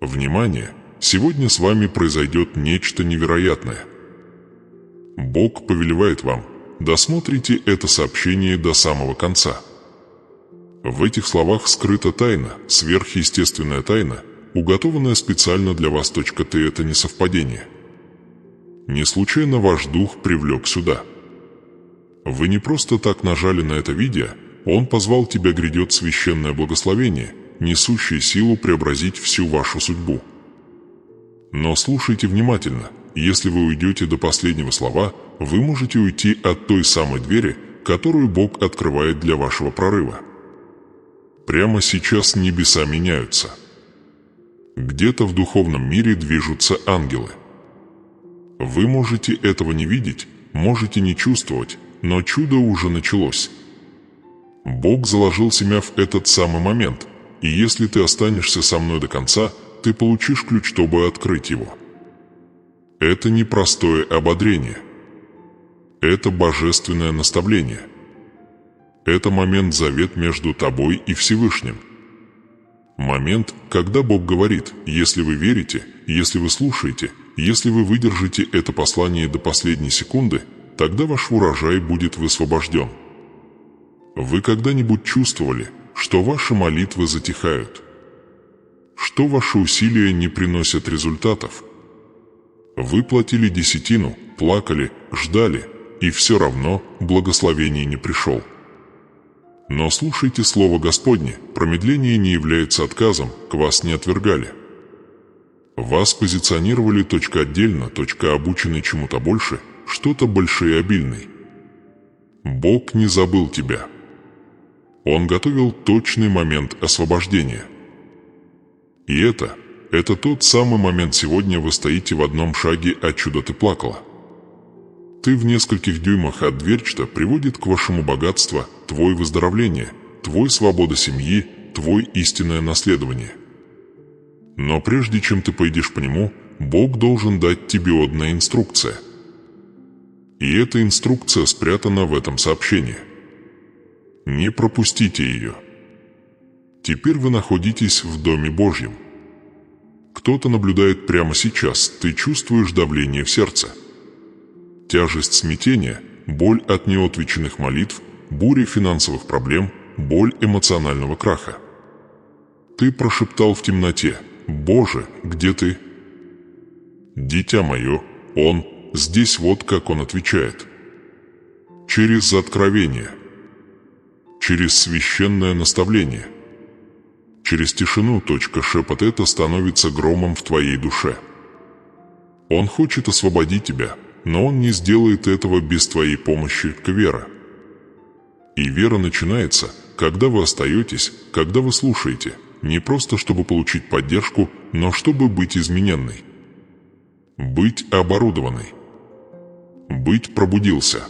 Внимание! Сегодня с вами произойдет нечто невероятное. Бог повелевает вам: досмотрите это сообщение до самого конца. В этих словах скрыта тайна, сверхъестественная тайна, уготованная специально для вас. Ты это не совпадение. Не случайно ваш дух привлек сюда. Вы не просто так нажали на это видео, он позвал тебя, грядет священное благословение, несущее силу преобразить всю вашу судьбу. Но слушайте внимательно. Если вы уйдете до последнего слова, вы можете уйти от той самой двери, которую Бог открывает для вашего прорыва. Прямо сейчас небеса меняются. Где-то в духовном мире движутся ангелы. Вы можете этого не видеть, можете не чувствовать, но чудо уже началось. Бог заложил семя в этот самый момент, и если ты останешься со мной до конца, ты получишь ключ, чтобы открыть его. Это не простое ободрение. Это божественное наставление. Это момент завет между тобой и Всевышним. Момент, когда Бог говорит: если вы верите, если вы слушаете, если вы выдержите это послание до последней секунды, тогда ваш урожай будет высвобожден. Вы когда-нибудь чувствовали, что ваши молитвы затихают? Что ваши усилия не приносят результатов? Вы платили десятину, плакали, ждали, и все равно благословение не пришел. Но слушайте слово Господне, промедление не является отказом, к вас не отвергали. Вас позиционировали отдельно, обученный чему-то больше, что-то большеобильный. Бог не забыл тебя. Он готовил точный момент освобождения. И это тот самый момент. Сегодня вы стоите в одном шаге от чуда. Ты плакала. Ты в нескольких дюймах от дверь, что приводит к вашему богатству, твое выздоровление, твой свобода семьи, твой истинное наследование. Но прежде чем ты пойдешь по нему, Бог должен дать тебе одна инструкция. И эта инструкция спрятана в этом сообщении. Не пропустите ее. Теперь вы находитесь в Доме Божьем. Кто-то наблюдает прямо сейчас, ты чувствуешь давление в сердце. Тяжесть смятения, боль от неотвеченных молитв, буря финансовых проблем, боль эмоционального краха. Ты прошептал в темноте: «Боже, где ты?» «Дитя мое, Он здесь». Вот как Он отвечает. Через откровение. Через священное наставление. Через тишину. Шепот это становится громом в твоей душе. Он хочет освободить тебя, но Он не сделает этого без твоей помощи, вера. И вера начинается, когда вы остаетесь, когда вы слушаете, не просто чтобы получить поддержку, но чтобы быть измененной. Быть оборудованной. Быть пробудился.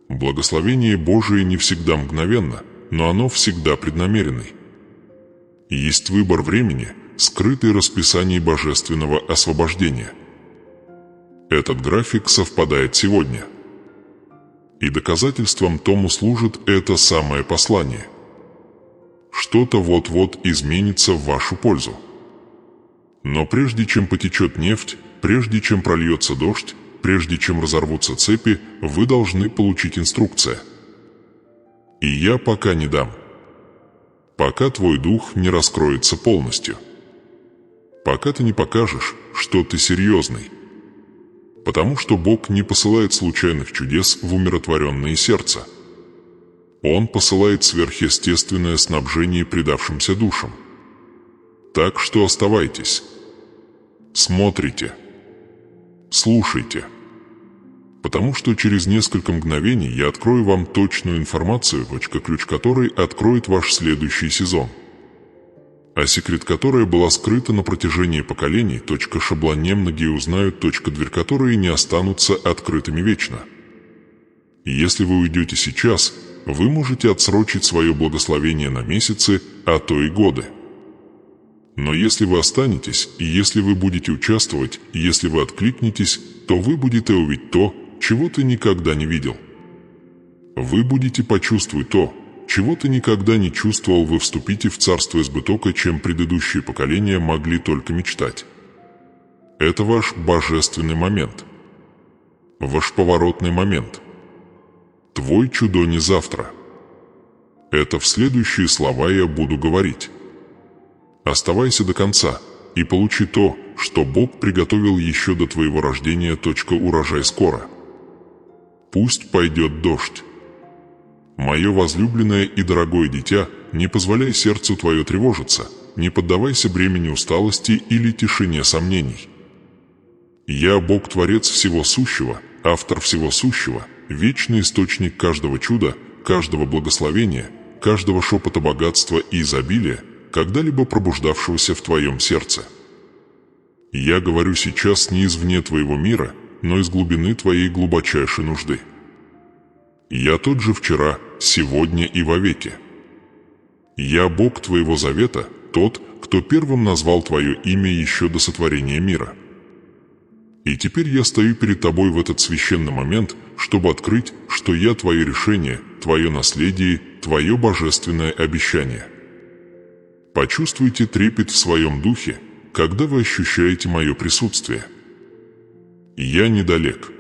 Благословение Божие не всегда мгновенно, но оно всегда преднамеренный. Есть выбор времени, скрытый в расписании божественного освобождения. Этот график совпадает сегодня. И доказательством тому служит это самое послание. Что-то вот-вот изменится в вашу пользу. Но прежде чем потечет нефть, прежде чем прольется дождь, прежде чем разорвутся цепи, вы должны получить инструкцию. И я пока не дам. Пока твой дух не раскроется полностью. Пока ты не покажешь, что ты серьезный. Потому что Бог не посылает случайных чудес в умиротворенное сердце. Он посылает сверхъестественное снабжение предавшимся душам. Так что оставайтесь. Смотрите. Слушайте. Потому что через несколько мгновений я открою вам точную информацию, ключ которой откроет ваш следующий сезон. А секрет которой была скрыта на протяжении поколений, шаблоне многие узнают, дверь которые не останутся открытыми вечно. И если вы уйдете сейчас, вы можете отсрочить свое благословение на месяцы, а то и годы. Но если вы останетесь, и если вы будете участвовать, и если вы откликнетесь, то вы будете увидеть то, чего ты никогда не видел. Вы будете почувствовать то, чего ты никогда не чувствовал, вы вступите в царство избытка, чем предыдущие поколения могли только мечтать. Это ваш божественный момент. Ваш поворотный момент. Твой чудо завтра. Это в следующие слова я буду говорить. Оставайся до конца и получи то, что Бог приготовил еще до твоего рождения. Урожай скоро. Пусть пойдет дождь. Мое возлюбленное и дорогое дитя, не позволяй сердцу твое тревожиться, не поддавайся бремени усталости или тишине сомнений. Я Бог, Творец всего сущего, автор всего сущего, вечный источник каждого чуда, каждого благословения, каждого шепота богатства и изобилия, когда-либо пробуждавшегося в твоем сердце. Я говорю сейчас не извне твоего мира, но из глубины твоей глубочайшей нужды. Я тот же вчера, сегодня и вовеки. Я Бог твоего завета, тот, кто первым назвал твое имя еще до сотворения мира. И теперь я стою перед тобой в этот священный момент, чтобы открыть, что я твое решение, твое наследие, твое божественное обещание. Почувствуйте трепет в своем духе, когда вы ощущаете мое присутствие. Я недалек.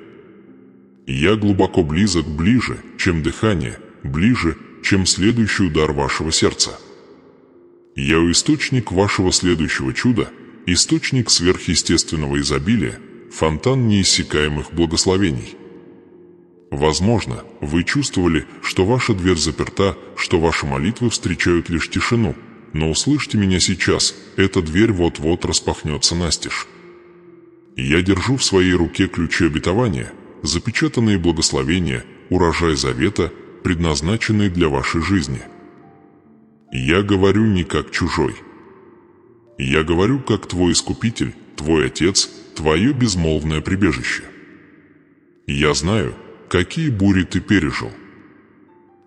Я глубоко близок, ближе, чем дыхание, ближе, чем следующий удар вашего сердца. Я источник вашего следующего чуда, источник сверхъестественного изобилия, фонтан неиссякаемых благословений. Возможно, вы чувствовали, что ваша дверь заперта, что ваши молитвы встречают лишь тишину, но услышьте меня сейчас, эта дверь вот-вот распахнется настежь. Я держу в своей руке ключи обетования, запечатанные благословения, урожай завета, предназначенные для вашей жизни. Я говорю не как чужой. Я говорю как твой искупитель, твой отец, твое безмолвное прибежище. Я знаю, какие бури ты пережил.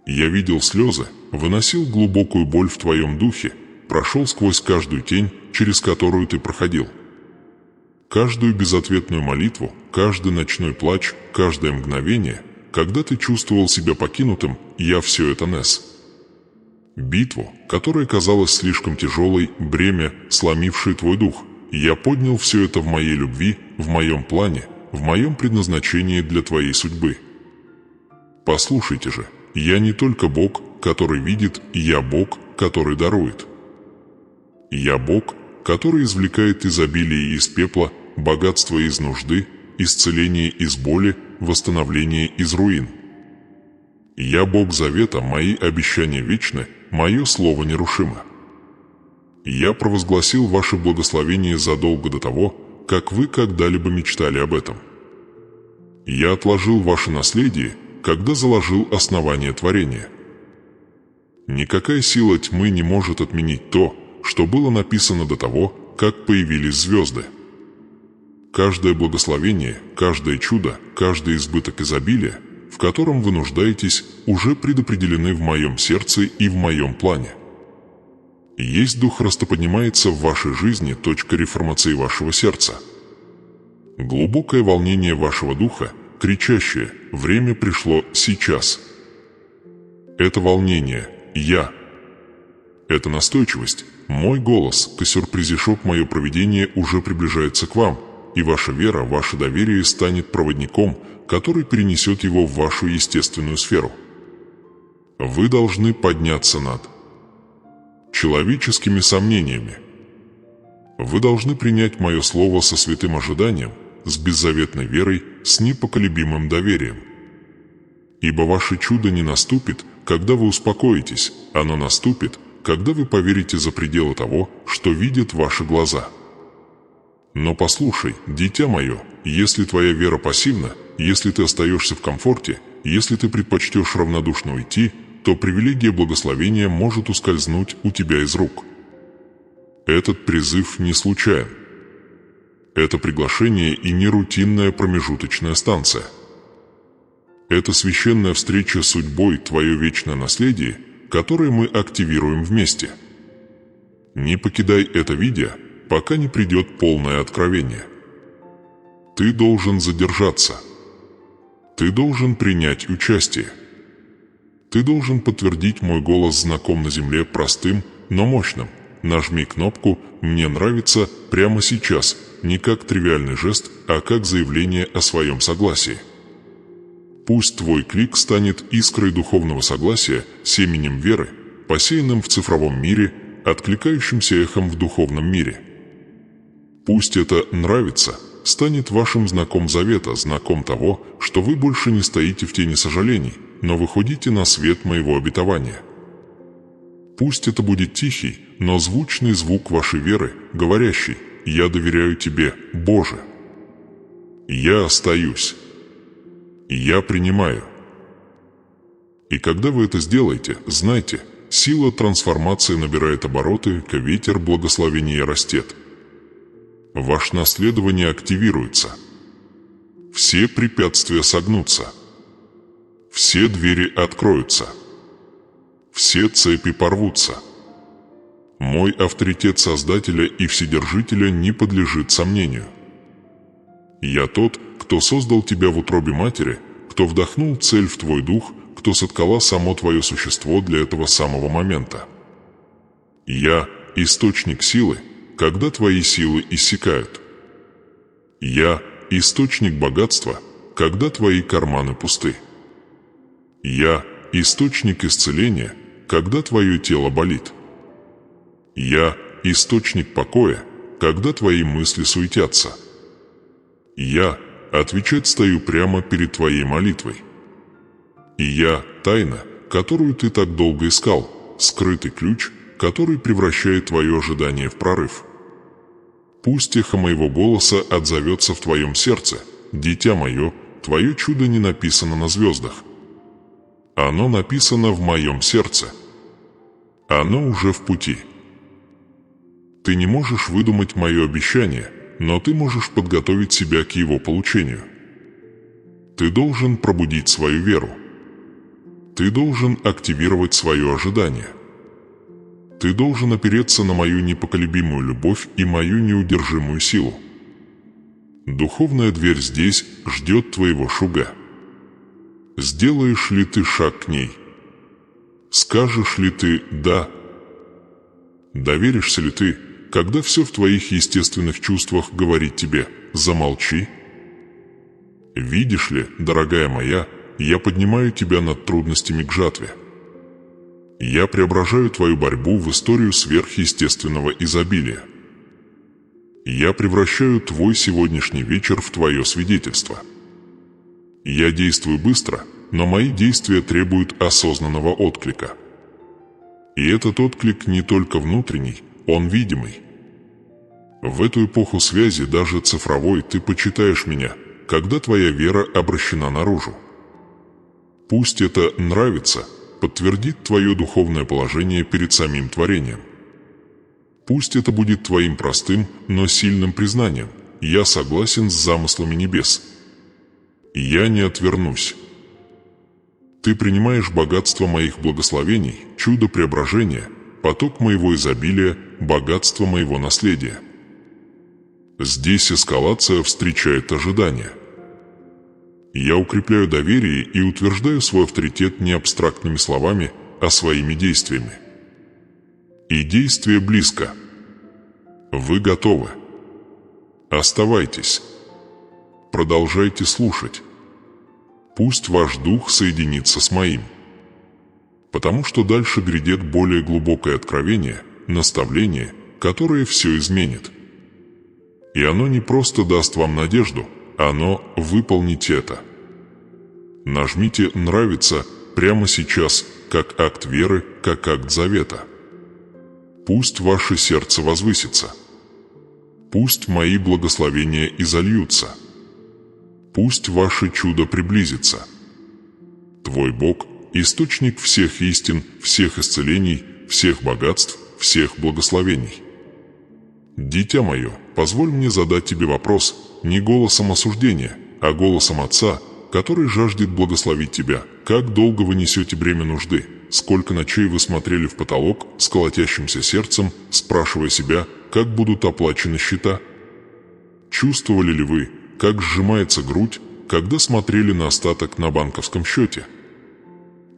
Я видел слезы, выносил глубокую боль в твоем духе, прошел сквозь каждую тень, через которую ты проходил. Каждую безответную молитву, каждый ночной плач, каждое мгновение, когда ты чувствовал себя покинутым, я все это нес. Битву, которая казалась слишком тяжелой, бремя, сломившее твой дух, я поднял все это в моей любви, в моем плане, в моем предназначении для твоей судьбы. Послушайте же, я не только Бог, который видит, я Бог, который дарует. Я Бог, который извлекает изобилие из пепла, богатство из нужды, исцеление из боли, восстановление из руин. Я Бог завета, мои обещания вечны, мое слово нерушимо. Я провозгласил ваше благословение задолго до того, как вы когда-либо мечтали об этом. Я отложил ваше наследие, когда заложил основание творения. Никакая сила тьмы не может отменить то, что было написано до того, как появились звезды. Каждое благословение, каждое чудо, каждый избыток изобилия, в котором вы нуждаетесь, уже предопределены в моем сердце и в моем плане. Есть дух растоподнимается в вашей жизни, точка реформации вашего сердца. Глубокое волнение вашего духа, кричащее «Время пришло сейчас». Это волнение «Я». Это настойчивость, мой голос, косюрпризишок, мое провидение уже приближается к вам, и ваша вера, ваше доверие станет проводником, который перенесет его в вашу естественную сферу. Вы должны подняться над человеческими сомнениями. Вы должны принять мое слово со святым ожиданием, с беззаветной верой, с непоколебимым доверием. Ибо ваше чудо не наступит, когда вы успокоитесь, оно наступит, когда вы поверите за пределы того, что видят ваши глаза. Но послушай, дитя мое, если твоя вера пассивна, если ты остаешься в комфорте, если ты предпочтешь равнодушно уйти, то привилегия благословения может ускользнуть у тебя из рук. Этот призыв не случайен. Это приглашение и не рутинная промежуточная станция. Это священная встреча с судьбой, твое вечное наследие, которое мы активируем вместе. Не покидай это видя, пока не придет полное откровение. Ты должен задержаться. Ты должен принять участие. Ты должен подтвердить мой голос знаком на земле простым, но мощным. Нажми кнопку «Мне нравится» прямо сейчас, не как тривиальный жест, а как заявление о своем согласии. Пусть твой клик станет искрой духовного согласия, семенем веры, посеянным в цифровом мире, откликающимся эхом в духовном мире. Пусть это «нравится» станет вашим знаком завета, знаком того, что вы больше не стоите в тени сожалений, но выходите на свет моего обетования. Пусть это будет тихий, но звучный звук вашей веры, говорящий: «Я доверяю тебе, Боже». Я остаюсь. Я принимаю. И когда вы это сделаете, знайте, сила трансформации набирает обороты, ветер благословения растет. Ваше наследование активируется. Все препятствия согнутся. Все двери откроются. Все цепи порвутся. Мой авторитет Создателя и Вседержителя не подлежит сомнению. Я тот, кто создал тебя в утробе матери, кто вдохнул цель в твой дух, кто соткала само твое существо для этого самого момента. Я – источник силы, когда твои силы иссякают. Я – источник богатства, когда твои карманы пусты. Я – источник исцеления, когда твое тело болит. Я – источник покоя, когда твои мысли суетятся. Я – отвечать стою прямо перед твоей молитвой. И я – тайна, которую ты так долго искал, скрытый ключ, который превращает твое ожидание в прорыв. Пусть эхо моего голоса отзовется в твоем сердце. Дитя мое, твое чудо не написано на звездах. Оно написано в моем сердце. Оно уже в пути. Ты не можешь выдумать мое обещание, но ты можешь подготовить себя к его получению. Ты должен пробудить свою веру. Ты должен активировать свое ожидание. Ты должен опереться на мою непоколебимую любовь и мою неудержимую силу. Духовная дверь здесь ждет твоего шуга. Сделаешь ли ты шаг к ней? Скажешь ли ты «да»? Доверишься ли ты, когда все в твоих естественных чувствах говорит тебе «замолчи»? Видишь ли, дорогая моя, я поднимаю тебя над трудностями к жатве. Я преображаю твою борьбу в историю сверхъестественного изобилия. Я превращаю твой сегодняшний вечер в твое свидетельство. Я действую быстро, но мои действия требуют осознанного отклика. И этот отклик не только внутренний, он видимый. В эту эпоху связи, даже цифровой, ты почитаешь меня, когда твоя вера обращена наружу. Пусть это нравится, подтвердит твое духовное положение перед самим творением. Пусть это будет твоим простым, но сильным признанием: я согласен с замыслами небес. Я не отвернусь. Ты принимаешь богатство моих благословений, чудо преображения, поток моего изобилия, богатство моего наследия. Здесь эскалация встречает ожидания. Я укрепляю доверие и утверждаю свой авторитет не абстрактными словами, а своими действиями. И действие близко. Вы готовы. Оставайтесь. Продолжайте слушать. Пусть ваш дух соединится с моим. Потому что дальше грядет более глубокое откровение, наставление, которое все изменит. И оно не просто даст вам надежду, оно выполнит это. Нажмите «Нравится» прямо сейчас, как акт веры, как акт завета. Пусть ваше сердце возвысится. Пусть мои благословения изольются. Пусть ваше чудо приблизится. Твой Бог – источник всех истин, всех исцелений, всех богатств, всех благословений. Дитя мое, позволь мне задать тебе вопрос не голосом осуждения, а голосом Отца, который жаждет благословить тебя. Как долго вы несете бремя нужды? Сколько ночей вы смотрели в потолок с колотящимся сердцем, спрашивая себя, как будут оплачены счета? Чувствовали ли вы, как сжимается грудь, когда смотрели на остаток на банковском счете?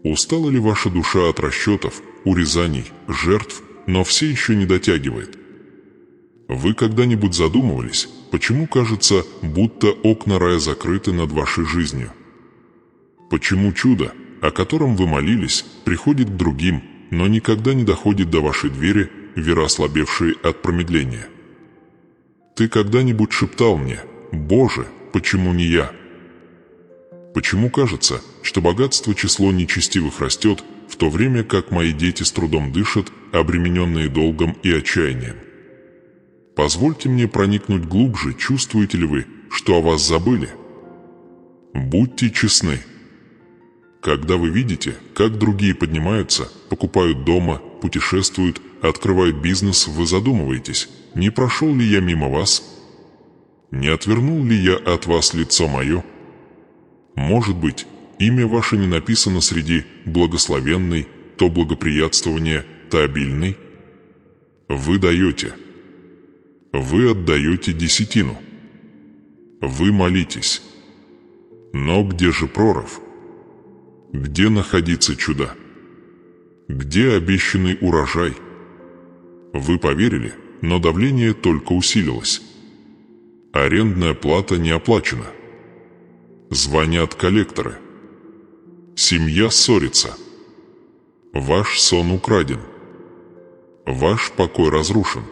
Устала ли ваша душа от расчетов, урезаний, жертв, но все еще не дотягивает? Вы когда-нибудь задумывались, почему кажется, будто окна рая закрыты над вашей жизнью? Почему чудо, о котором вы молились, приходит к другим, но никогда не доходит до вашей двери, вера ослабевшей от промедления? Ты когда-нибудь шептал мне: «Боже, почему не я?» Почему кажется, что богатство число нечестивых растет, в то время как мои дети с трудом дышат, обремененные долгом и отчаянием? Позвольте мне проникнуть глубже, чувствуете ли вы, что о вас забыли? Будьте честны. Когда вы видите, как другие поднимаются, покупают дома, путешествуют, открывают бизнес, вы задумываетесь: не прошел ли я мимо вас? Не отвернул ли я от вас лицо мое? Может быть, имя ваше не написано среди благословенной, то благоприятствование, то обильной? Вы даете. Вы отдаете десятину. Вы молитесь. Но где же прорыв? Где находится чудо? Где обещанный урожай? Вы поверили, но давление только усилилось. Арендная плата не оплачена. Звонят коллекторы. Семья ссорится. Ваш сон украден. Ваш покой разрушен.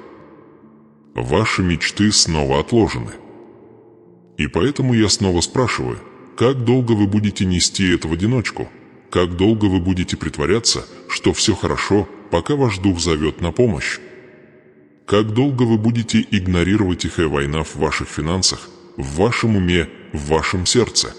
Ваши мечты снова отложены. И поэтому я снова спрашиваю: как долго вы будете нести это в одиночку? Как долго вы будете притворяться, что все хорошо, пока ваш дух зовет на помощь? Как долго вы будете игнорировать тихая война в ваших финансах, в вашем уме, в вашем сердце?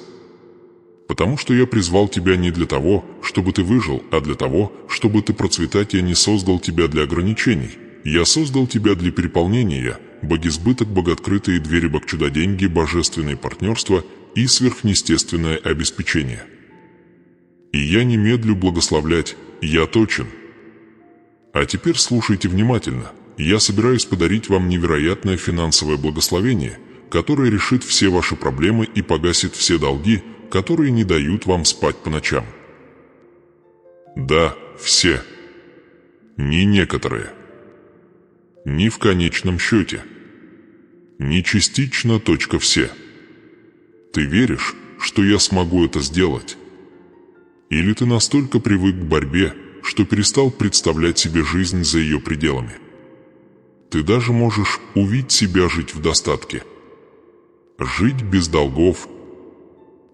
Потому что я призвал тебя не для того, чтобы ты выжил, а для того, чтобы ты процветать. Я не создал тебя для ограничений. Я создал тебя для переполнения, богизбыток, богооткрытые двери, богчудо-деньги, божественное партнерство и сверхъестественное обеспечение. И я не медлю благословлять, я точен. А теперь слушайте внимательно. Я собираюсь подарить вам невероятное финансовое благословение, которое решит все ваши проблемы и погасит все долги, которые не дают вам спать по ночам. Да, все. Не некоторые. Не в конечном счете. Не частично, все. Ты веришь, что я смогу это сделать? Или ты настолько привык к борьбе, что перестал представлять себе жизнь за ее пределами? Ты даже можешь увидеть себя жить в достатке. Жить без долгов.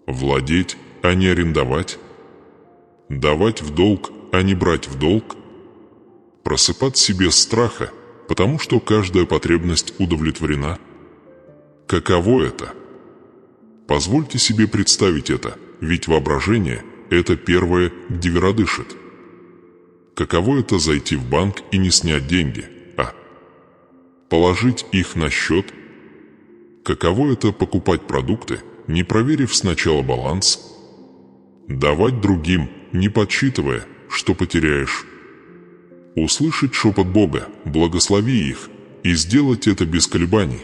Владеть, а не арендовать. Давать в долг, а не брать в долг. Просыпать себе страха, потому что каждая потребность удовлетворена. Каково это? Позвольте себе представить это, ведь воображение – это первое, где вера дышит. Каково это зайти в банк и не снять деньги, а положить их на счет? Каково это покупать продукты, не проверив сначала баланс? Давать другим, не подсчитывая, что потеряешь? Услышать шепот Бога, благослови их, и сделать это без колебаний.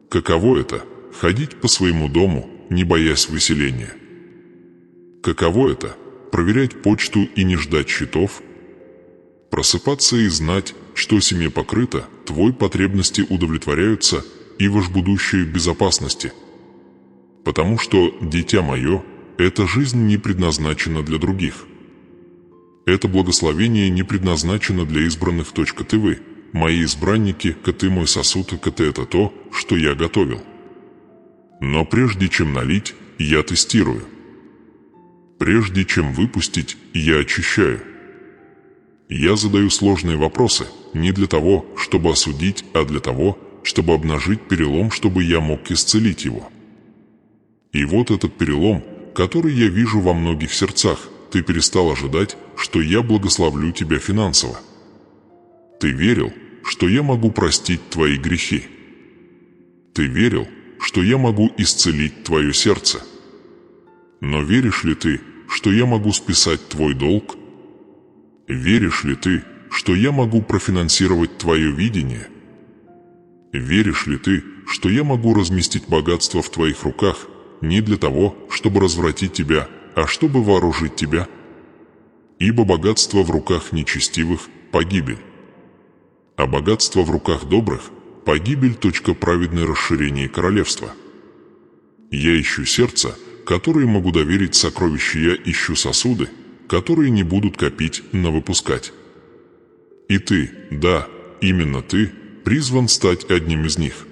Каково это – ходить по своему дому, не боясь выселения? Каково это – проверять почту и не ждать счетов? Просыпаться и знать, что семья покрыта, твои потребности удовлетворяются и ваш будущее в безопасности. Потому что, дитя мое, эта жизнь не предназначена для других. Это благословение не предназначено для избранных. Ты вы, мои избранники, ты мой сосуд, ты это то, что я готовил. Но прежде чем налить, я тестирую. Прежде чем выпустить, я очищаю. Я задаю сложные вопросы не для того, чтобы осудить, а для того, чтобы обнажить перелом, чтобы я мог исцелить его. И вот этот перелом, который я вижу во многих сердцах. Ты перестал ожидать, что я благословлю тебя финансово. Ты верил, что я могу простить твои грехи. Ты верил, что я могу исцелить твое сердце. Но веришь ли ты, что я могу списать твой долг? Веришь ли ты, что я могу профинансировать твое видение? Веришь ли ты, что я могу разместить богатство в твоих руках не для того, чтобы развратить тебя, а чтобы вооружить тебя? Ибо богатство в руках нечестивых – погибель, а богатство в руках добрых – погибель. Праведное расширение королевства. Я ищу сердца, которые могу доверить сокровища, я ищу сосуды, которые не будут копить, но выпускать. И ты, да, именно ты, призван стать одним из них.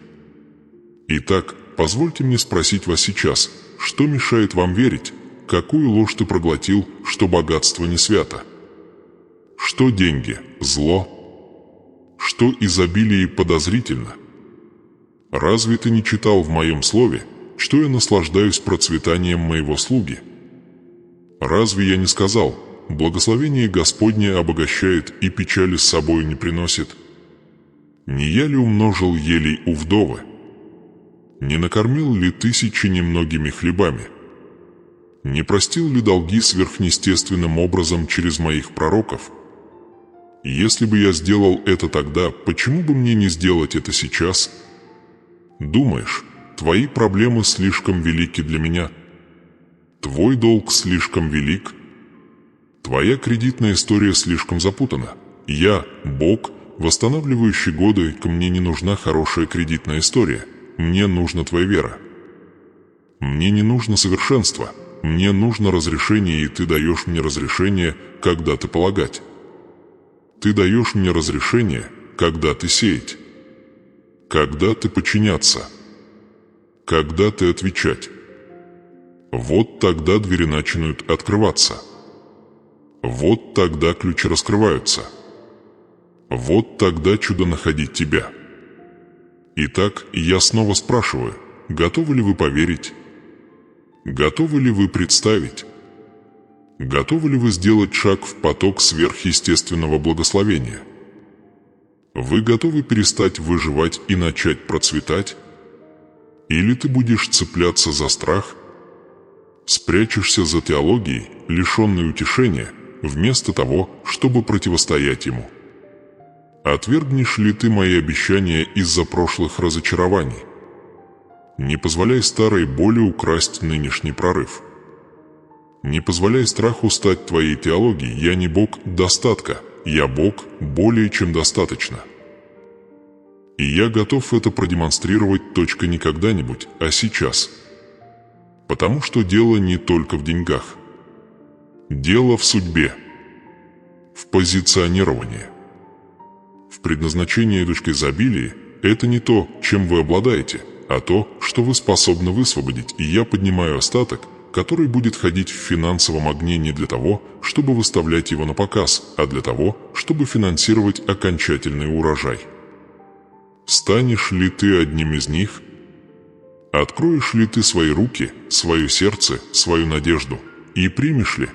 Итак, позвольте мне спросить вас сейчас, что мешает вам верить, какую ложь ты проглотил, что богатство не свято? Что деньги – зло? Что изобилие подозрительно? Разве ты не читал в моем слове, что я наслаждаюсь процветанием моего слуги? Разве я не сказал, благословение Господне обогащает и печали с собою не приносит? Не я ли умножил елей у вдовы? Не накормил ли тысячи немногими хлебами? Не простил ли долги сверхъестественным образом через моих пророков? Если бы я сделал это тогда, почему бы мне не сделать это сейчас? Думаешь, твои проблемы слишком велики для меня? Твой долг слишком велик? Твоя кредитная история слишком запутана. Я, Бог, восстанавливающий годы, ко мне не нужна хорошая кредитная история. Мне нужна твоя вера. Мне не нужно совершенство. Мне нужно разрешение, и ты даешь мне разрешение, когда ты полагать. Ты даешь мне разрешение, когда ты сеять. Когда ты подчиняться. Когда ты отвечать. Вот тогда двери начинают открываться. Вот тогда ключи раскрываются. Вот тогда чудо находить тебя. Итак, я снова спрашиваю, готовы ли вы поверить? Готовы ли вы представить? Готовы ли вы сделать шаг в поток сверхъестественного благословения? Вы готовы перестать выживать и начать процветать? Или ты будешь цепляться за страх? Спрячешься за теологией, лишенной утешения, вместо того, чтобы противостоять ему? Отвергнешь ли ты мои обещания из-за прошлых разочарований? Не позволяй старой боли украсть нынешний прорыв. Не позволяй страху стать твоей теологией. Я не Бог достатка, я Бог более чем достаточно. И я готов это продемонстрировать точка не когда-нибудь, а сейчас. Потому что дело не только в деньгах. Дело в судьбе, в позиционировании. В предназначении изобилия это не то, чем вы обладаете, а то, что вы способны высвободить, и я поднимаю остаток, который будет ходить в финансовом огне не для того, чтобы выставлять его на показ, а для того, чтобы финансировать окончательный урожай. Станешь ли ты одним из них? Откроешь ли ты свои руки, свое сердце, свою надежду и примешь ли?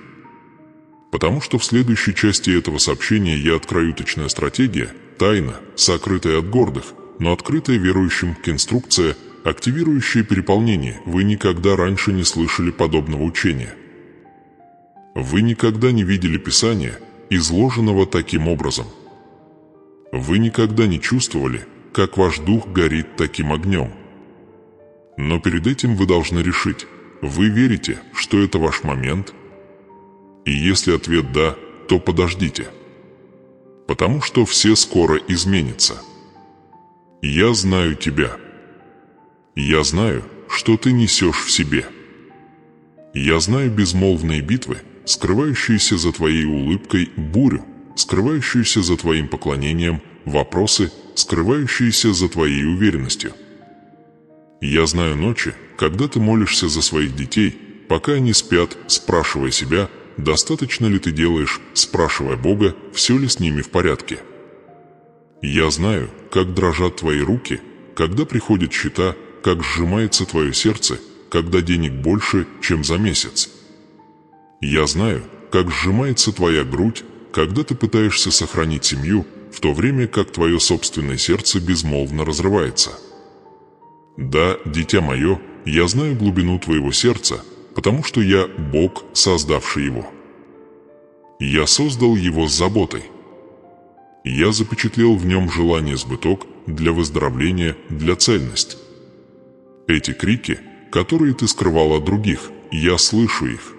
Потому что в следующей части этого сообщения я открою точная стратегия, тайна, сокрытая от гордых, но открытая верующим инструкция, активирующая переполнение. Вы никогда раньше не слышали подобного учения. Вы никогда не видели Писания, изложенного таким образом. Вы никогда не чувствовали, как ваш дух горит таким огнем. Но перед этим вы должны решить, вы верите, что это ваш момент? И если ответ «да», то подождите. Потому что все скоро изменится. Я знаю тебя. Я знаю, что ты несешь в себе. Я знаю безмолвные битвы, скрывающиеся за твоей улыбкой, бурю, скрывающуюся за твоим поклонением, вопросы, скрывающиеся за твоей уверенностью. Я знаю ночи, когда ты молишься за своих детей, пока они спят, спрашивая себя, достаточно ли ты делаешь, спрашивая Бога, все ли с ними в порядке. Я знаю, как дрожат твои руки, когда приходят счета, как сжимается твое сердце, когда денег больше, чем за месяц. Я знаю, как сжимается твоя грудь, когда ты пытаешься сохранить семью, в то время как твое собственное сердце безмолвно разрывается. Да, дитя мое, я знаю глубину твоего сердца, потому что я Бог, создавший его. Я создал его с заботой. Я запечатлел в нем желание сбыток для выздоровления, для цельности. Эти крики, которые ты скрывал от других, я слышу их.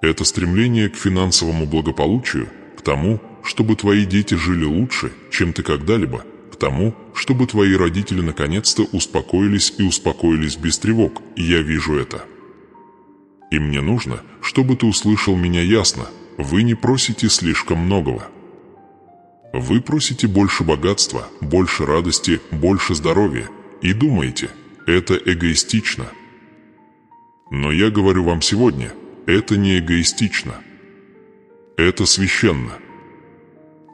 Это стремление к финансовому благополучию, к тому, чтобы твои дети жили лучше, чем ты когда-либо, к тому, чтобы твои родители наконец-то успокоились и успокоились без тревог, и я вижу это. И мне нужно, чтобы ты услышал меня ясно, вы не просите слишком многого. Вы просите больше богатства, больше радости, больше здоровья, и думаете, это эгоистично. Но я говорю вам сегодня, это не эгоистично. Это священно.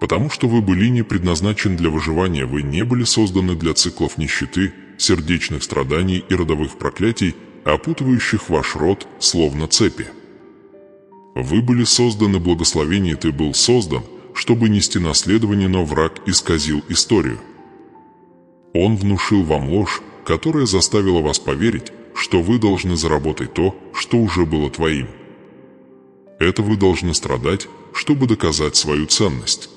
Потому что вы были не предназначены для выживания, вы не были созданы для циклов нищеты, сердечных страданий и родовых проклятий, опутывающих ваш род словно цепи. Вы были созданы благословение, ты был создан, чтобы нести наследование, но враг исказил историю. Он внушил вам ложь, которая заставила вас поверить, что вы должны заработать то, что уже было твоим. Это вы должны страдать, чтобы доказать свою ценность.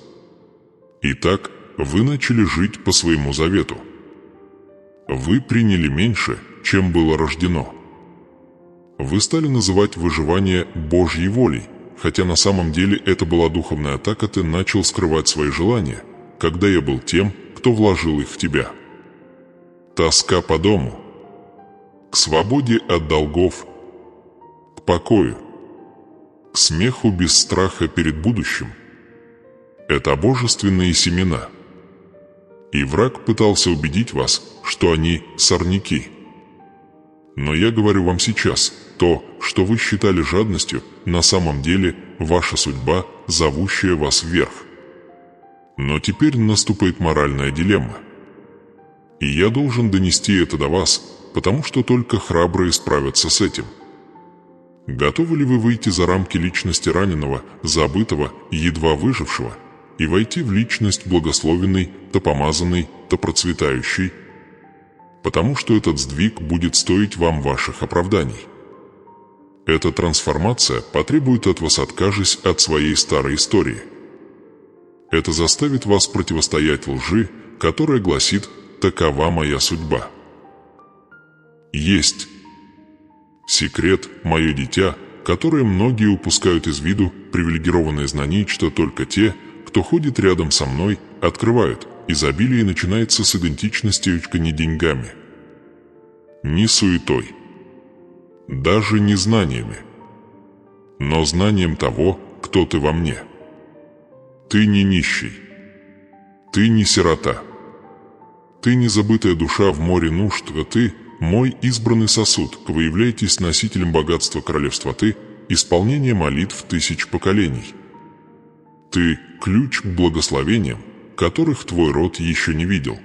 Итак, вы начали жить по своему завету. Вы приняли меньше, чем было рождено. Вы стали называть выживание Божьей волей, хотя на самом деле это была духовная атака, ты начал скрывать свои желания, когда я был тем, кто вложил их в тебя. Тоска по дому, к свободе от долгов, к покою, к смеху без страха перед будущим. Это божественные семена. И враг пытался убедить вас, что они сорняки. Но я говорю вам сейчас, то, что вы считали жадностью, на самом деле ваша судьба, зовущая вас вверх. Но теперь наступает моральная дилемма. И я должен донести это до вас, потому что только храбрые справятся с этим. Готовы ли вы выйти за рамки личности раненого, забытого, едва выжившего, и войти в личность благословенной, то помазанной, то процветающей? Потому что этот сдвиг будет стоить вам ваших оправданий. Эта трансформация потребует от вас, откажись от своей старой истории. Это заставит вас противостоять лжи, которая гласит «такова моя судьба». Есть секрет, мое дитя, который многие упускают из виду, привилегированные знания, что только те, кто ходит рядом со мной, открывают. Изобилие начинается с идентичности, не деньгами, не суетой, даже не знаниями, но знанием того, кто ты во мне. Ты не нищий, ты не сирота, ты не забытая душа в море нужд, а ты мой избранный сосуд, вы являетесь носителем богатства королевства, ты исполнение молитв тысяч поколений. Ты ключ к благословениям, которых твой род еще не видел.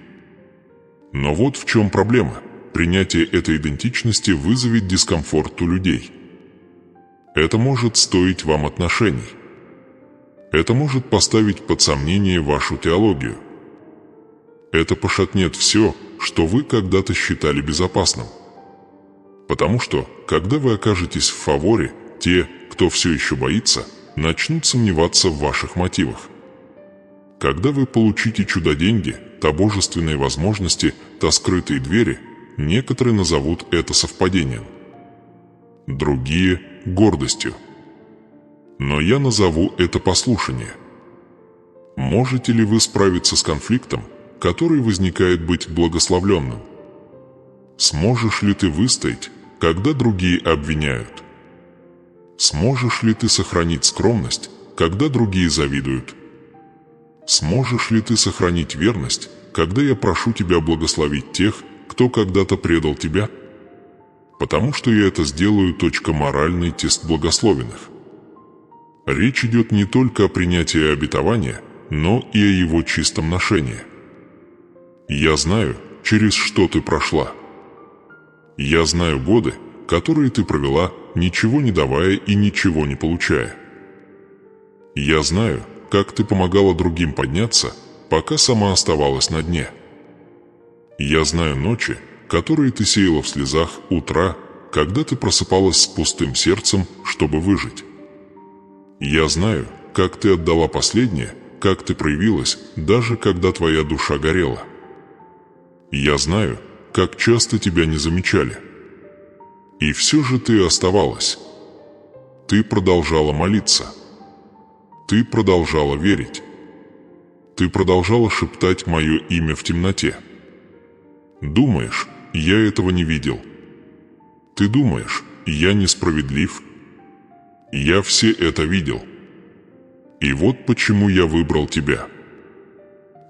Но вот в чем проблема. Принятие этой идентичности вызовет дискомфорт у людей. Это может стоить вам отношений. Это может поставить под сомнение вашу теологию. Это пошатнет все, что вы когда-то считали безопасным. Потому что, когда вы окажетесь в фаворе, те, кто все еще боится, начнут сомневаться в ваших мотивах. Когда вы получите чудо-деньги, то божественные возможности, то скрытые двери, некоторые назовут это совпадением. Другие – гордостью. Но я назову это послушание. Можете ли вы справиться с конфликтом, который возникает быть благословленным? Сможешь ли ты выстоять, когда другие обвиняют? Сможешь ли ты сохранить скромность, когда другие завидуют? Сможешь ли ты сохранить верность, когда я прошу тебя благословить тех, кто когда-то предал тебя? Потому что я это сделаю. Моральный тест благословенных. Речь идет не только о принятии обетования, но и о его чистом ношении. Я знаю, через что ты прошла. Я знаю годы, которые ты провела, ничего не давая и ничего не получая. Я знаю, как ты помогала другим подняться, пока сама оставалась на дне. Я знаю ночи, которые ты сеяла в слезах, утра, когда ты просыпалась с пустым сердцем, чтобы выжить. Я знаю, как ты отдала последнее, как ты проявилась, даже когда твоя душа горела. Я знаю, как часто тебя не замечали. И все же ты оставалась. Ты продолжала молиться. Ты продолжала верить. Ты продолжала шептать мое имя в темноте. Думаешь, я этого не видел? Ты думаешь, я несправедлив? Я все это видел. И вот почему я выбрал тебя.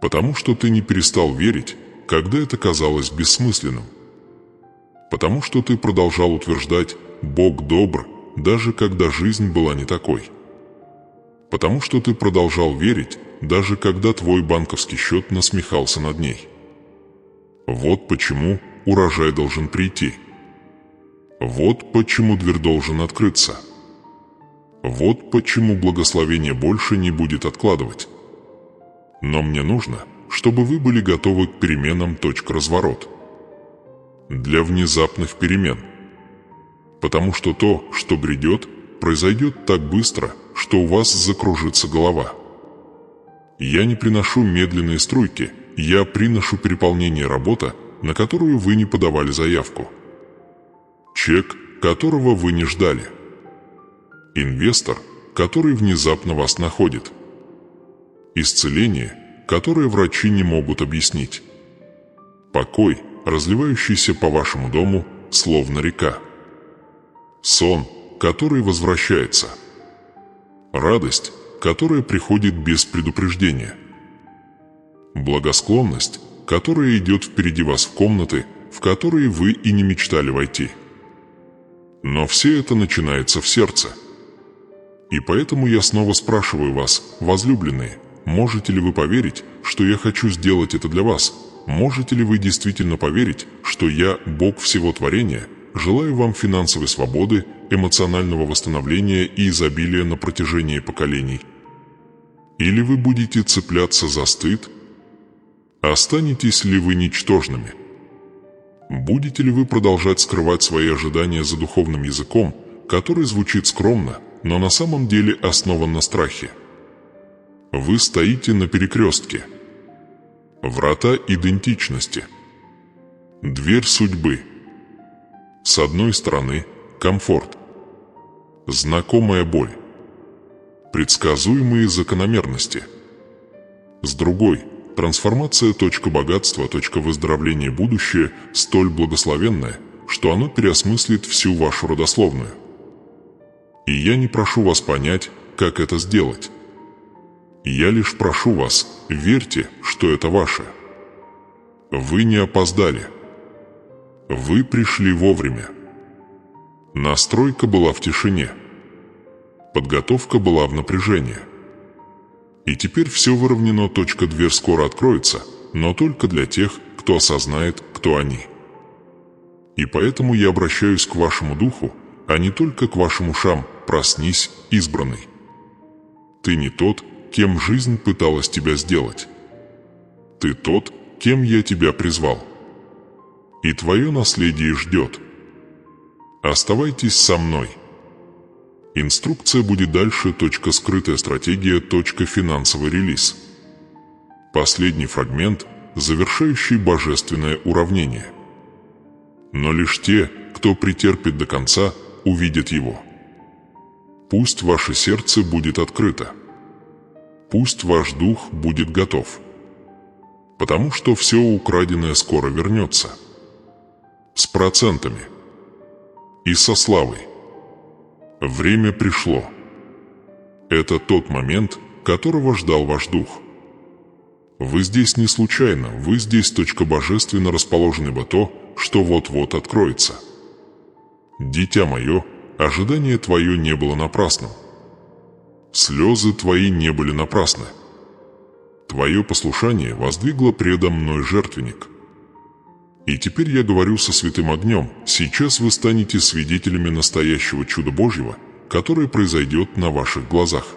Потому что ты не перестал верить, когда это казалось бессмысленным. Потому что ты продолжал утверждать «Бог добр», даже когда жизнь была не такой. Потому что ты продолжал верить, даже когда твой банковский счет насмехался над ней. Вот почему урожай должен прийти. Вот почему дверь должен открыться. Вот почему благословение больше не будет откладывать. Но мне нужно, чтобы вы были готовы к переменам. Разворот. Для внезапных перемен. Потому что то, что грядет, произойдет так быстро, что у вас закружится голова. Я не приношу медленные струйки, я приношу переполнение работы, на которую вы не подавали заявку. Чек, которого вы не ждали. Инвестор, который внезапно вас находит. Исцеление, которое врачи не могут объяснить. Покой, разливающийся по вашему дому, словно река. Сон, который возвращается. Радость, которая приходит без предупреждения. Благосклонность, которая идет впереди вас в комнаты, в которые вы и не мечтали войти. Но все это начинается в сердце. И поэтому я снова спрашиваю вас, возлюбленные, можете ли вы поверить, что я хочу сделать это для вас? Можете ли вы действительно поверить, что я, Бог всего творения, желаю вам финансовой свободы, эмоционального восстановления и изобилия на протяжении поколений? Или вы будете цепляться за стыд? Останетесь ли вы ничтожными? Будете ли вы продолжать скрывать свои ожидания за духовным языком, который звучит скромно, но на самом деле основан на страхе? Вы стоите на перекрестке. Врата идентичности. Дверь судьбы. С одной стороны – комфорт. Знакомая боль. Предсказуемые закономерности. С другой – трансформация. Богатства. Выздоровления. Будущее столь благословенное, что оно переосмыслит всю вашу родословную. И я не прошу вас понять, как это сделать. Я лишь прошу вас, верьте, что это ваше. Вы не опоздали. Вы пришли вовремя. Настройка была в тишине. Подготовка была в напряжении. И теперь все выровнено. Дверь скоро откроется, но только для тех, кто осознает, кто они. И поэтому я обращаюсь к вашему духу, а не только к вашим ушам. Проснись, избранный. Ты не тот, кем жизнь пыталась тебя сделать. Ты тот, кем я тебя призвал. И твое наследие ждет. Оставайтесь со мной. Инструкция будет дальше. Скрытая стратегия. Финансовый релиз. Последний фрагмент, завершающий божественное уравнение. Но лишь те, кто претерпит до конца, увидят его. Пусть ваше сердце будет открыто. Пусть ваш дух будет готов. Потому что все украденное скоро вернется. С процентами. И со славой. Время пришло. Это тот момент, которого ждал ваш дух. Вы здесь не случайно, вы здесь божественно расположены бы то, что вот-вот откроется. Дитя мое, ожидание твое не было напрасным. Слезы твои не были напрасны. Твое послушание воздвигло предо мной жертвенник. И теперь я говорю со святым огнем, сейчас вы станете свидетелями настоящего чуда Божьего, которое произойдет на ваших глазах.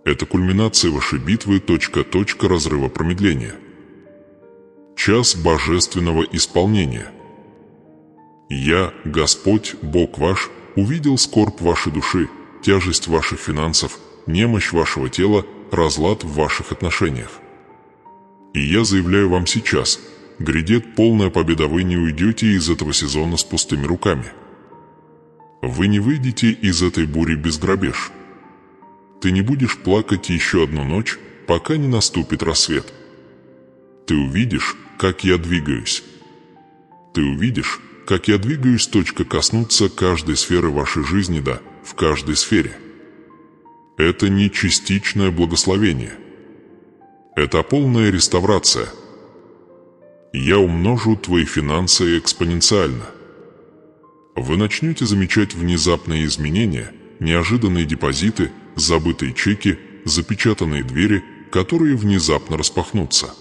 Это кульминация вашей битвы. Разрыва промедления. Час божественного исполнения. Я, Господь, Бог ваш, увидел скорбь вашей души, тяжесть ваших финансов, немощь вашего тела, разлад в ваших отношениях. И я заявляю вам сейчас, грядет полная победа, вы не уйдете из этого сезона с пустыми руками. Вы не выйдете из этой бури без грабеж. Ты не будешь плакать еще одну ночь, пока не наступит рассвет. Ты увидишь, как я двигаюсь. Ты увидишь, как я двигаюсь, коснуться каждой сферы вашей жизни, да, в каждой сфере. Это не частичное благословение. Это полная реставрация. Я умножу твои финансы экспоненциально. Вы начнете замечать внезапные изменения, неожиданные депозиты, забытые чеки, запечатанные двери, которые внезапно распахнутся.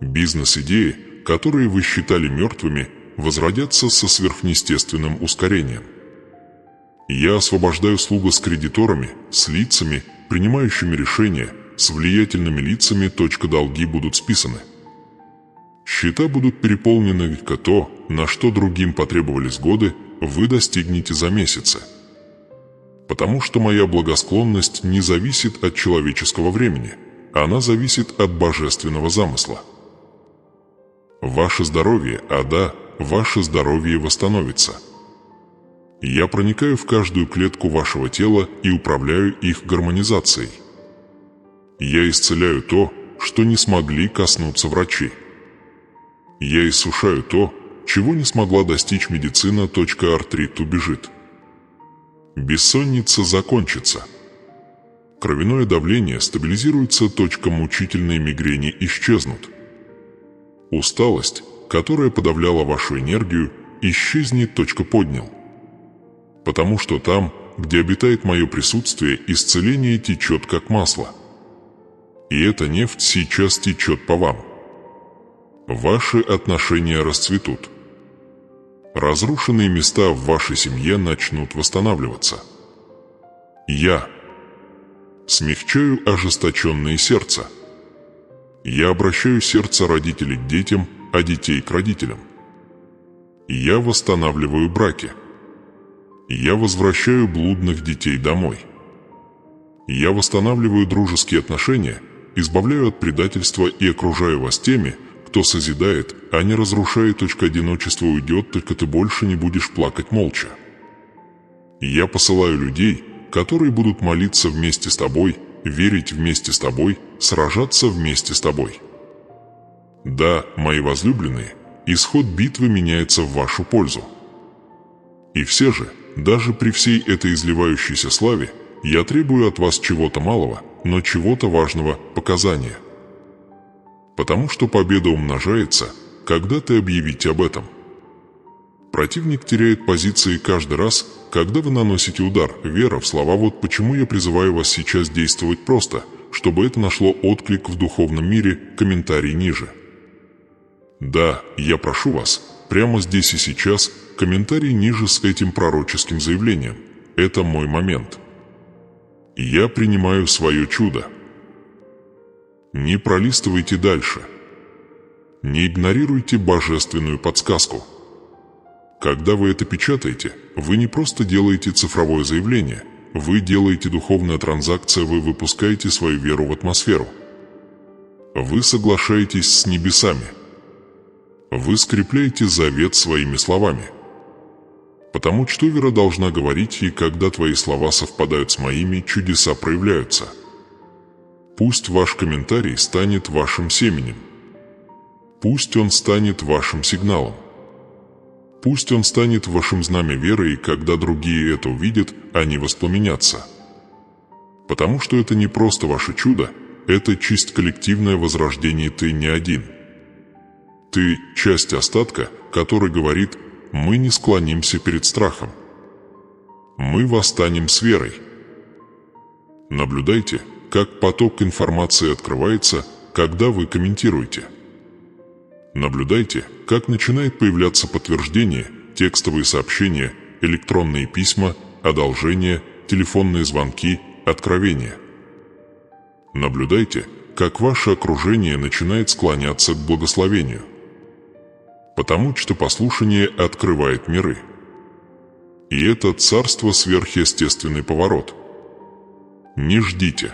Бизнес-идеи, которые вы считали мертвыми, возродятся со сверхъестественным ускорением. Я освобождаю слуга с кредиторами, с лицами, принимающими решения, с влиятельными лицами. Долги будут списаны. Счета будут переполнены, то, на что другим потребовались годы, вы достигнете за месяцы. Потому что моя благосклонность не зависит от человеческого времени, она зависит от божественного замысла. Ваше здоровье, ваше здоровье восстановится. Я проникаю в каждую клетку вашего тела и управляю их гармонизацией. Я исцеляю то, что не смогли коснуться врачи. Я иссушаю то, чего не смогла достичь медицина. Артрит убежит. Бессонница закончится. Кровяное давление стабилизируется. Мучительные мигрени исчезнут. Усталость, которая подавляла вашу энергию, исчезнет. Поднял. Потому что там, где обитает мое присутствие, исцеление течет как масло. И эта нефть сейчас течет по вам. Ваши отношения расцветут. Разрушенные места в вашей семье начнут восстанавливаться. Я смягчаю ожесточенное сердце. Я обращаю сердце родителей к детям, а детей к родителям. Я восстанавливаю браки. Я возвращаю блудных детей домой. Я восстанавливаю дружеские отношения, избавляю от предательства и окружаю вас теми, кто созидает, а не разрушает. Одиночество уйдет, только ты больше не будешь плакать молча. Я посылаю людей, которые будут молиться вместе с тобой, верить вместе с тобой, сражаться вместе с тобой. Да, мои возлюбленные, исход битвы меняется в вашу пользу. И все же, даже при всей этой изливающейся славе, я требую от вас чего-то малого, но чего-то важного показания. Потому что победа умножается, когда ты объявите об этом. Противник теряет позиции каждый раз, когда вы наносите удар. Вера в слова. Вот почему я призываю вас сейчас действовать просто, чтобы это нашло отклик в духовном мире. Комментарий ниже. Да, я прошу вас, прямо здесь и сейчас, комментарий ниже с этим пророческим заявлением. Это мой момент. Я принимаю свое чудо. Не пролистывайте дальше. Не игнорируйте божественную подсказку. Когда вы это печатаете, вы не просто делаете цифровое заявление, вы делаете духовную транзакцию, вы выпускаете свою веру в атмосферу. Вы соглашаетесь с небесами. Вы скрепляете завет своими словами. Потому что вера должна говорить, и когда твои слова совпадают с моими, чудеса проявляются. Пусть ваш комментарий станет вашим семенем. Пусть он станет вашим сигналом. Пусть он станет вашим знамя веры, и когда другие это увидят, они воспламенятся. Потому что это не просто ваше чудо, это честь коллективное возрождение. Ты не один. Ты – часть остатка, который говорит: мы не склонимся перед страхом. Мы восстанем с верой. Наблюдайте, как поток информации открывается, когда вы комментируете. Наблюдайте, как начинает появляться подтверждение, текстовые сообщения, электронные письма, одолжения, телефонные звонки, откровения. Наблюдайте, как ваше окружение начинает склоняться к благословению. Потому что послушание открывает миры. И это царство сверхъестественный поворот. Не ждите.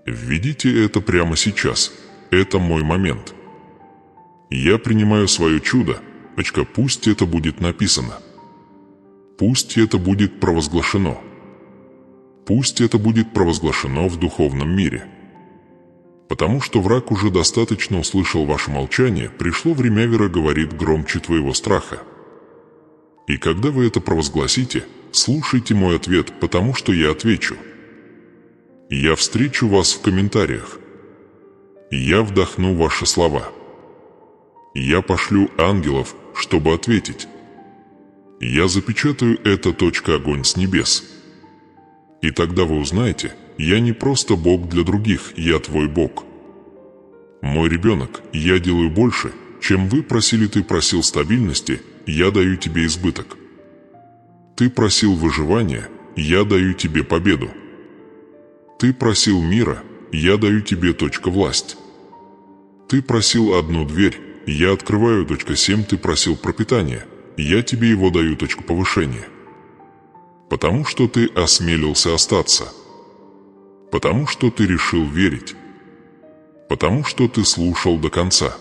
Введите это прямо сейчас. Это мой момент. Я принимаю свое чудо. Пусть это будет написано. Пусть это будет провозглашено. Пусть это будет провозглашено в духовном мире. Потому что враг уже достаточно услышал ваше молчание, пришло время, Вера говорит, громче твоего страха. И когда вы это провозгласите, слушайте мой ответ, потому что я отвечу. Я встречу вас в комментариях. Я вдохну ваши слова. Я пошлю ангелов, чтобы ответить. Я запечатаю это огонь с небес. И тогда вы узнаете, я не просто Бог для других, я твой Бог. Мой ребенок, я делаю больше, чем вы просили. Ты просил стабильности, я даю тебе избыток. Ты просил выживания, я даю тебе победу. Ты просил мира, я даю тебе власть. Ты просил одну дверь, я открываю 7. Ты просил пропитания, я тебе его даю повышения. Потому что ты осмелился остаться. Потому что ты решил верить. Потому что ты слушал до конца.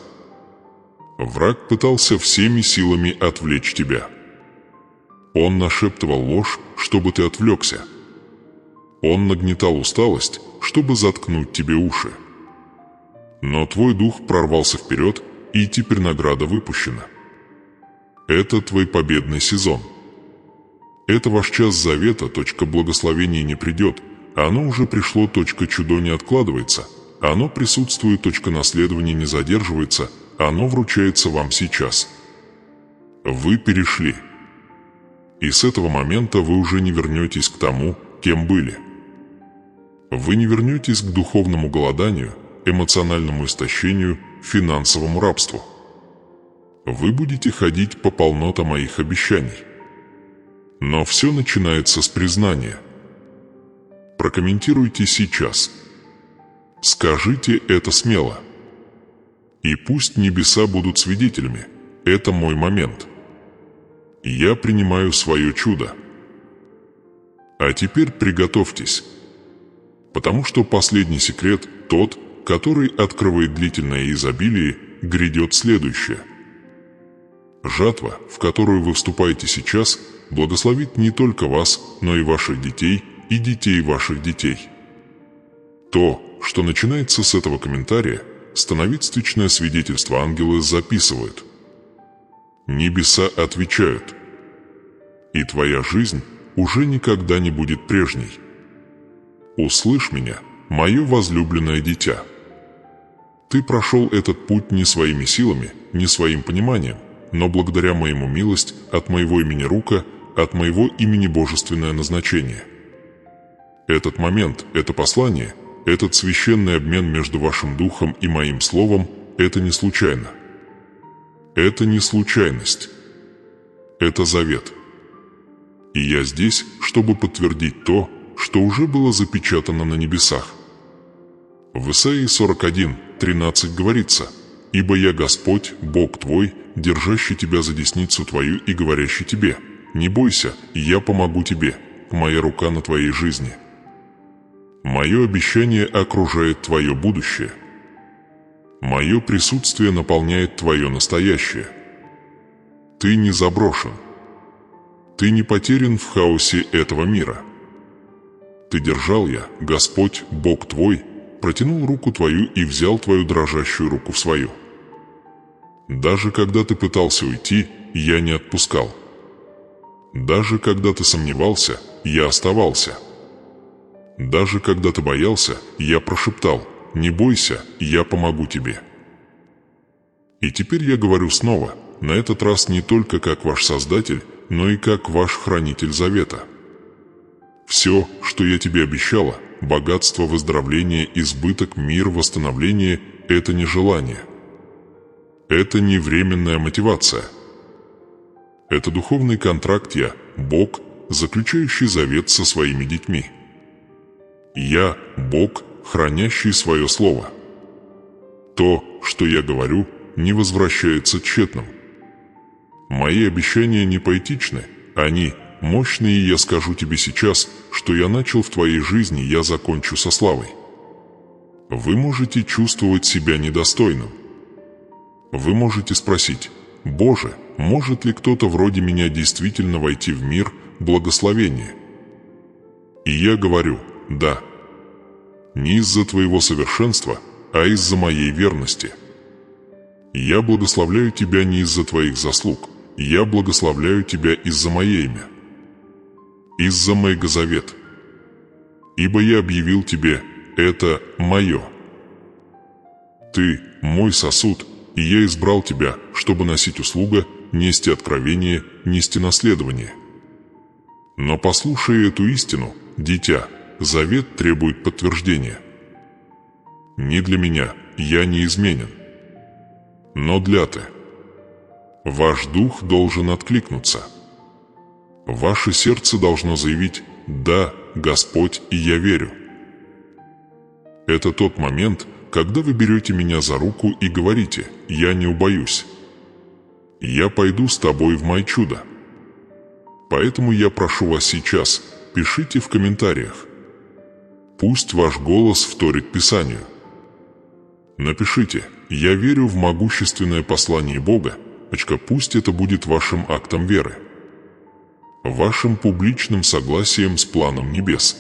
Враг пытался всеми силами отвлечь тебя. Он нашептывал ложь, чтобы ты отвлекся. Он нагнетал усталость, чтобы заткнуть тебе уши. Но твой дух прорвался вперед, и теперь награда выпущена. Это твой победный сезон. Это ваш час завета, благословения не придет, оно уже пришло, чудо не откладывается, оно присутствует, наследование не задерживается, оно вручается вам сейчас. Вы перешли. И с этого момента вы уже не вернетесь к тому, кем были. Вы не вернетесь к духовному голоданию, эмоциональному истощению, финансовому рабству. Вы будете ходить по полноте моих обещаний. Но все начинается с признания. Прокомментируйте сейчас. Скажите это смело. И пусть небеса будут свидетелями. Это мой момент. Я принимаю свое чудо. А теперь приготовьтесь. Потому что последний секрет, тот, который открывает длительное изобилие, грядет следующее. Жатва, в которую вы вступаете сейчас, благословит не только вас, но и ваших детей, и детей ваших детей. То, что начинается с этого комментария, становится свидетельство, ангелы записывают. Небеса отвечают. И твоя жизнь уже никогда не будет прежней. Услышь меня, мое возлюбленное дитя. Ты прошел этот путь не своими силами, не своим пониманием, но благодаря моему милость, от моего имени рука, от моего имени божественное назначение. Этот момент, это послание, этот священный обмен между вашим духом и моим словом, это не случайно. Это не случайность. Это завет. И я здесь, чтобы подтвердить то, что уже было запечатано на небесах. В Исаии 41:13 говорится: «Ибо я Господь, Бог твой, держащий тебя за десницу твою и говорящий тебе: не бойся, я помогу тебе, моя рука на твоей жизни». Мое обещание окружает твое будущее. Мое присутствие наполняет твое настоящее. Ты не заброшен. Ты не потерян в хаосе этого мира. Ты держал я, Господь, Бог твой, протянул руку твою и взял твою дрожащую руку в свою. Даже когда ты пытался уйти, я не отпускал. Даже когда ты сомневался, я оставался. Даже когда ты боялся, я прошептал: не бойся, я помогу тебе. И теперь я говорю снова, на этот раз не только как ваш Создатель, но и как ваш Хранитель Завета. Все, что я тебе обещала, богатство, выздоровление, избыток, мир, восстановление – это не желание. Это не временная мотивация. Это духовный контракт я, Бог, заключающий завет со своими детьми. Я, Бог, хранящий свое слово. То, что я говорю, не возвращается тщетным. Мои обещания не поэтичны, они мощные, и я скажу тебе сейчас, что я начал в твоей жизни, я закончу со славой. Вы можете чувствовать себя недостойным. Вы можете спросить: «Боже, может ли кто-то вроде меня действительно войти в мир, благословение. И я говорю: да. Не из-за твоего совершенства, а из-за моей верности. Я благословляю тебя не из-за твоих заслуг, я благословляю тебя из-за мое имя, из-за моего завета. Ибо я объявил тебе: это мое. Ты мой сосуд, и я избрал тебя, чтобы носить услуга, нести откровение, нести наследование. Но послушай эту истину, дитя, завет требует подтверждения. Не для меня, я неизменен, но для ты. Ваш дух должен откликнуться. Ваше сердце должно заявить: да, Господь, и я верю. Это тот момент, когда вы берете меня за руку и говорите: я не убоюсь. Я пойду с тобой в мое чудо. Поэтому я прошу вас сейчас, пишите в комментариях. Пусть ваш голос вторит Писанию. Напишите: я верю в могущественное послание Бога, пусть это будет вашим актом веры, вашим публичным согласием с планом небес.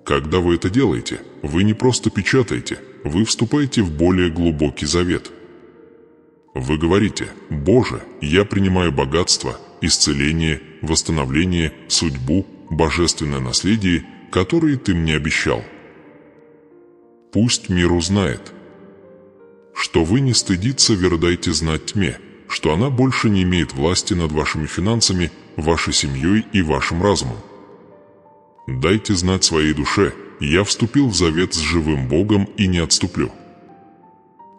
Когда вы это делаете, вы не просто печатаете, вы вступаете в более глубокий завет. Вы говорите: Боже, я принимаю богатство, исцеление, восстановление, судьбу, божественное наследие, которые Ты мне обещал. Пусть мир узнает, что вы не стыдиться веры дайте знать тьме, что она больше не имеет власти над вашими финансами, вашей семьей и вашим разумом. Дайте знать своей душе: я вступил в завет с живым Богом и не отступлю.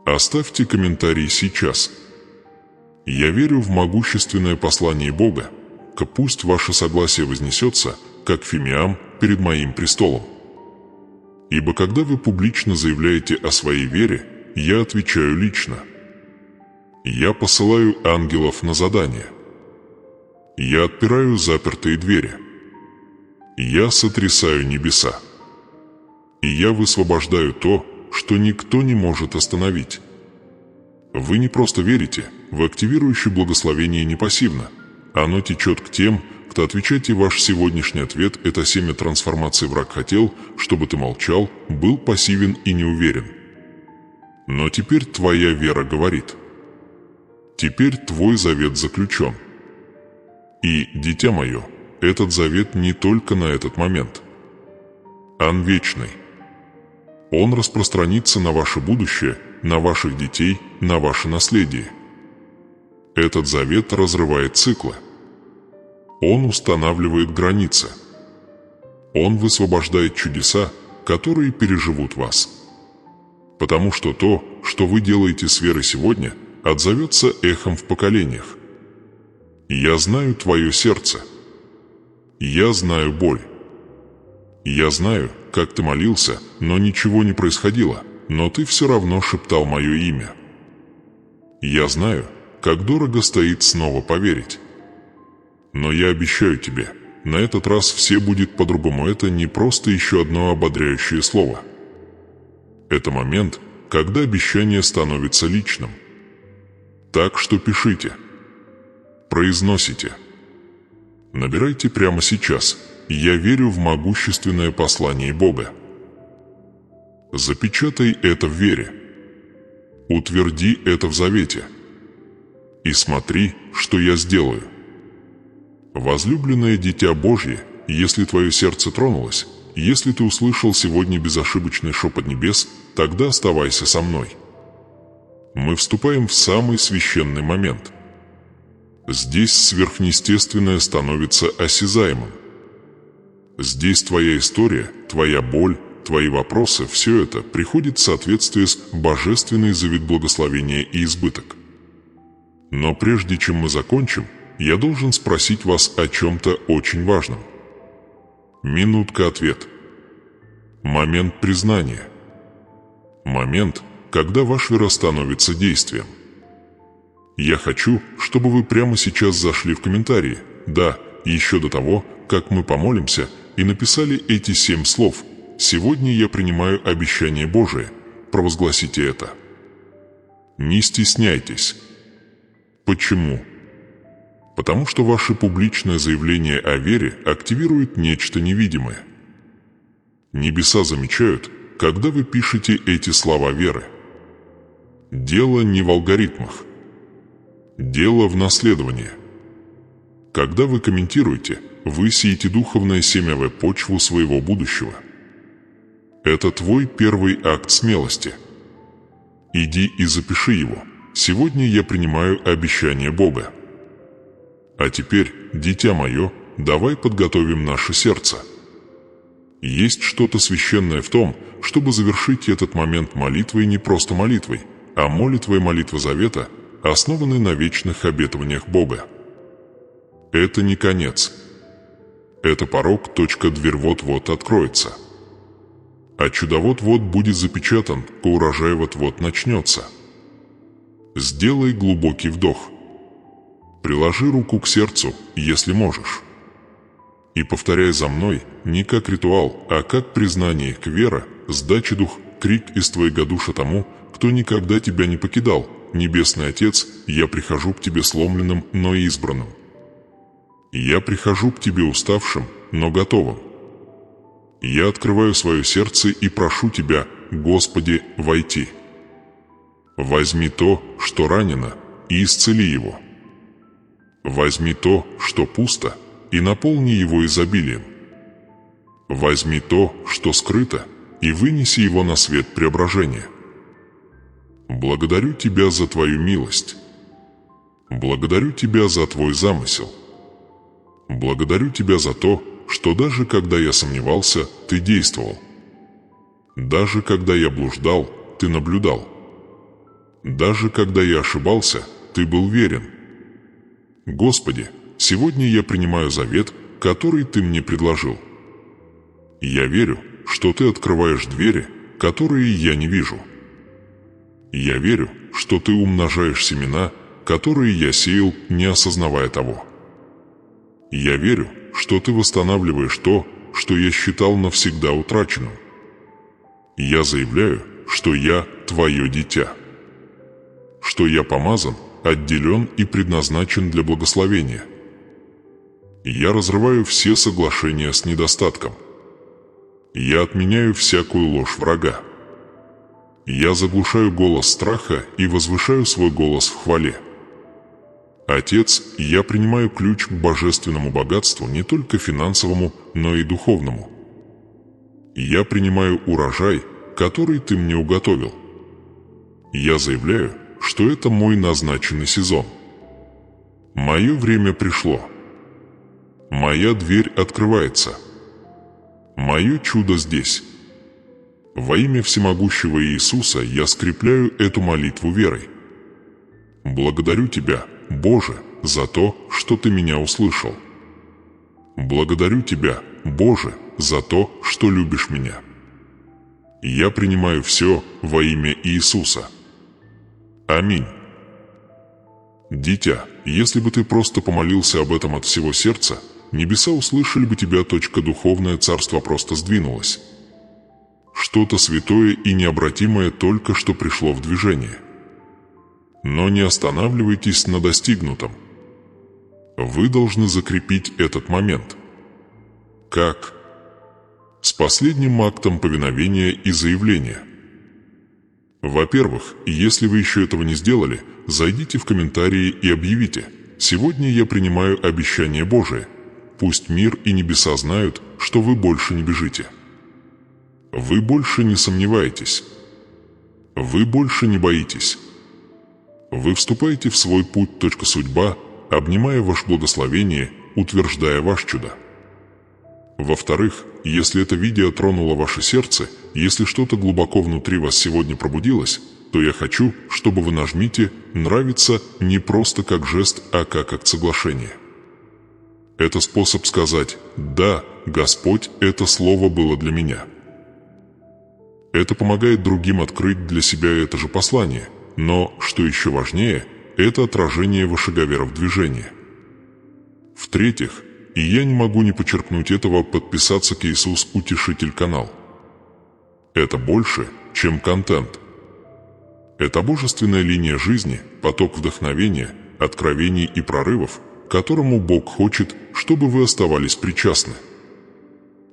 Оставьте комментарий сейчас. Я верю в могущественное послание Бога, пусть ваше согласие вознесется, как фимиам перед моим престолом. Ибо когда вы публично заявляете о своей вере, я отвечаю лично. Я посылаю ангелов на задание. Я отпираю запертые двери. Я сотрясаю небеса. И я высвобождаю то, что никто не может остановить. Вы не просто верите, вы активируете благословение не пассивно. Оно течет к тем, кто отвечает, и ваш сегодняшний ответ – это семя трансформации. Враг хотел, чтобы ты молчал, был пассивен и не уверен. Но теперь твоя вера говорит. Теперь твой завет заключен. И, дитя мое, этот завет не только на этот момент. Он вечный. Он распространится на ваше будущее, на ваших детей, на ваше наследие. Этот завет разрывает циклы. Он устанавливает границы. Он высвобождает чудеса, которые переживут вас. Потому что то, что вы делаете с верой сегодня, отзовется эхом в поколениях. Я знаю твое сердце. Я знаю боль. Я знаю, как ты молился, но ничего не происходило, но ты все равно шептал мое имя. Я знаю, как дорого стоит снова поверить. Но я обещаю тебе, на этот раз все будет по-другому. Это не просто еще одно ободряющее слово. Это момент, когда обещание становится личным. Так что пишите. Произносите. Набирайте прямо сейчас: я верю в могущественное послание Бога. Запечатай это в вере. Утверди это в завете. И смотри, что я сделаю. Возлюбленное дитя Божье, если твое сердце тронулось, если ты услышал сегодня безошибочный шепот небес, тогда оставайся со мной. Мы вступаем в самый священный момент. Здесь сверхъестественное становится осязаемым. Здесь твоя история, твоя боль, твои вопросы, все это приходит в соответствие с божественный завет благословения и избыток. Но прежде чем мы закончим, я должен спросить вас о чем-то очень важном. Минутка-ответ. Момент признания. Момент, когда ваша вера становится действием. Я хочу, чтобы вы прямо сейчас зашли в комментарии, да, еще до того, как мы помолимся, и написали эти 7 слов: «Сегодня я принимаю обещание Божие». Провозгласите это. Не стесняйтесь. Почему? Потому что ваше публичное заявление о вере активирует нечто невидимое. Небеса замечают, когда вы пишете эти слова веры. Дело не в алгоритмах. Дело в наследовании. Когда вы комментируете, вы сеете духовное семя в почву своего будущего. Это твой первый акт смелости. Иди и запиши его. Сегодня я принимаю обещание Бога. А теперь, дитя мое, давай подготовим наше сердце. Есть что-то священное в том, чтобы завершить этот момент молитвой не просто молитвой, а молитвой молитвы завета, основанной на вечных обетованиях Бога. Это не конец. Это порог, дверь вот-вот откроется. А чудо вот будет запечатан, а урожай вот начнется. Сделай глубокий вдох. Приложи руку к сердцу, если можешь. И повторяй за мной не как ритуал, а как признание к вере, сдачи дух, крик из твоего душа тому, кто никогда тебя не покидал. Небесный Отец, я прихожу к тебе сломленным, но избранным. Я прихожу к тебе уставшим, но готовым. Я открываю свое сердце и прошу тебя, Господи, войти. Возьми то, что ранено, и исцели его. Возьми то, что пусто, и наполни его изобилием. Возьми то, что скрыто, и вынеси его на свет преображения. Благодарю тебя за твою милость. Благодарю тебя за твой замысел. Благодарю тебя за то, что даже когда я сомневался, ты действовал. Даже когда я блуждал, ты наблюдал. Даже когда я ошибался, ты был верен. Господи, сегодня я принимаю завет, который ты мне предложил. Я верю, что ты открываешь двери, которые я не вижу. Я верю, что ты умножаешь семена, которые я сеял, не осознавая того. Я верю, что ты восстанавливаешь то, что я считал навсегда утраченным. Я заявляю, что я твое дитя. Что я помазан, отделен и предназначен для благословения. Я разрываю все соглашения с недостатком. Я отменяю всякую ложь врага. Я заглушаю голос страха и возвышаю свой голос в хвале. Отец, я принимаю ключ к божественному богатству не только финансовому, но и духовному. Я принимаю урожай, который ты мне уготовил. Я заявляю, что это мой назначенный сезон. Мое время пришло. Моя дверь открывается. Мое чудо здесь. Во имя всемогущего Иисуса я скрепляю эту молитву верой. Благодарю Тебя, Боже, за то, что Ты меня услышал. Благодарю Тебя, Боже, за то, что любишь меня. Я принимаю все во имя Иисуса. Аминь. Дитя, если бы ты просто помолился об этом от всего сердца, небеса услышали бы тебя, духовное царство просто сдвинулось. Что-то святое и необратимое только что пришло в движение. Но не останавливайтесь на достигнутом. Вы должны закрепить этот момент. Как? С последним актом повиновения и заявления. Во-первых, если вы еще этого не сделали, зайдите в комментарии и объявите: «Сегодня я принимаю обещание Божие. Пусть мир и небеса знают, что вы больше не бежите. Вы больше не сомневаетесь. Вы больше не боитесь. Вы вступаете в свой путь. Судьба, обнимая ваше благословение, утверждая ваше чудо». Во-вторых, если это видео тронуло ваше сердце, если что-то глубоко внутри вас сегодня пробудилось, то я хочу, чтобы вы нажмите «Нравится» не просто как жест, а как акт соглашения. Это способ сказать: «Да, Господь, это слово было для меня». Это помогает другим открыть для себя это же послание, но, что еще важнее, это отражение вашего веры в движение. В-третьих, и я не могу не подчеркнуть этого, подписаться к Иисус Утешитель канал. Это больше, чем контент. Это божественная линия жизни, поток вдохновения, откровений и прорывов, которому Бог хочет, чтобы вы оставались причастны.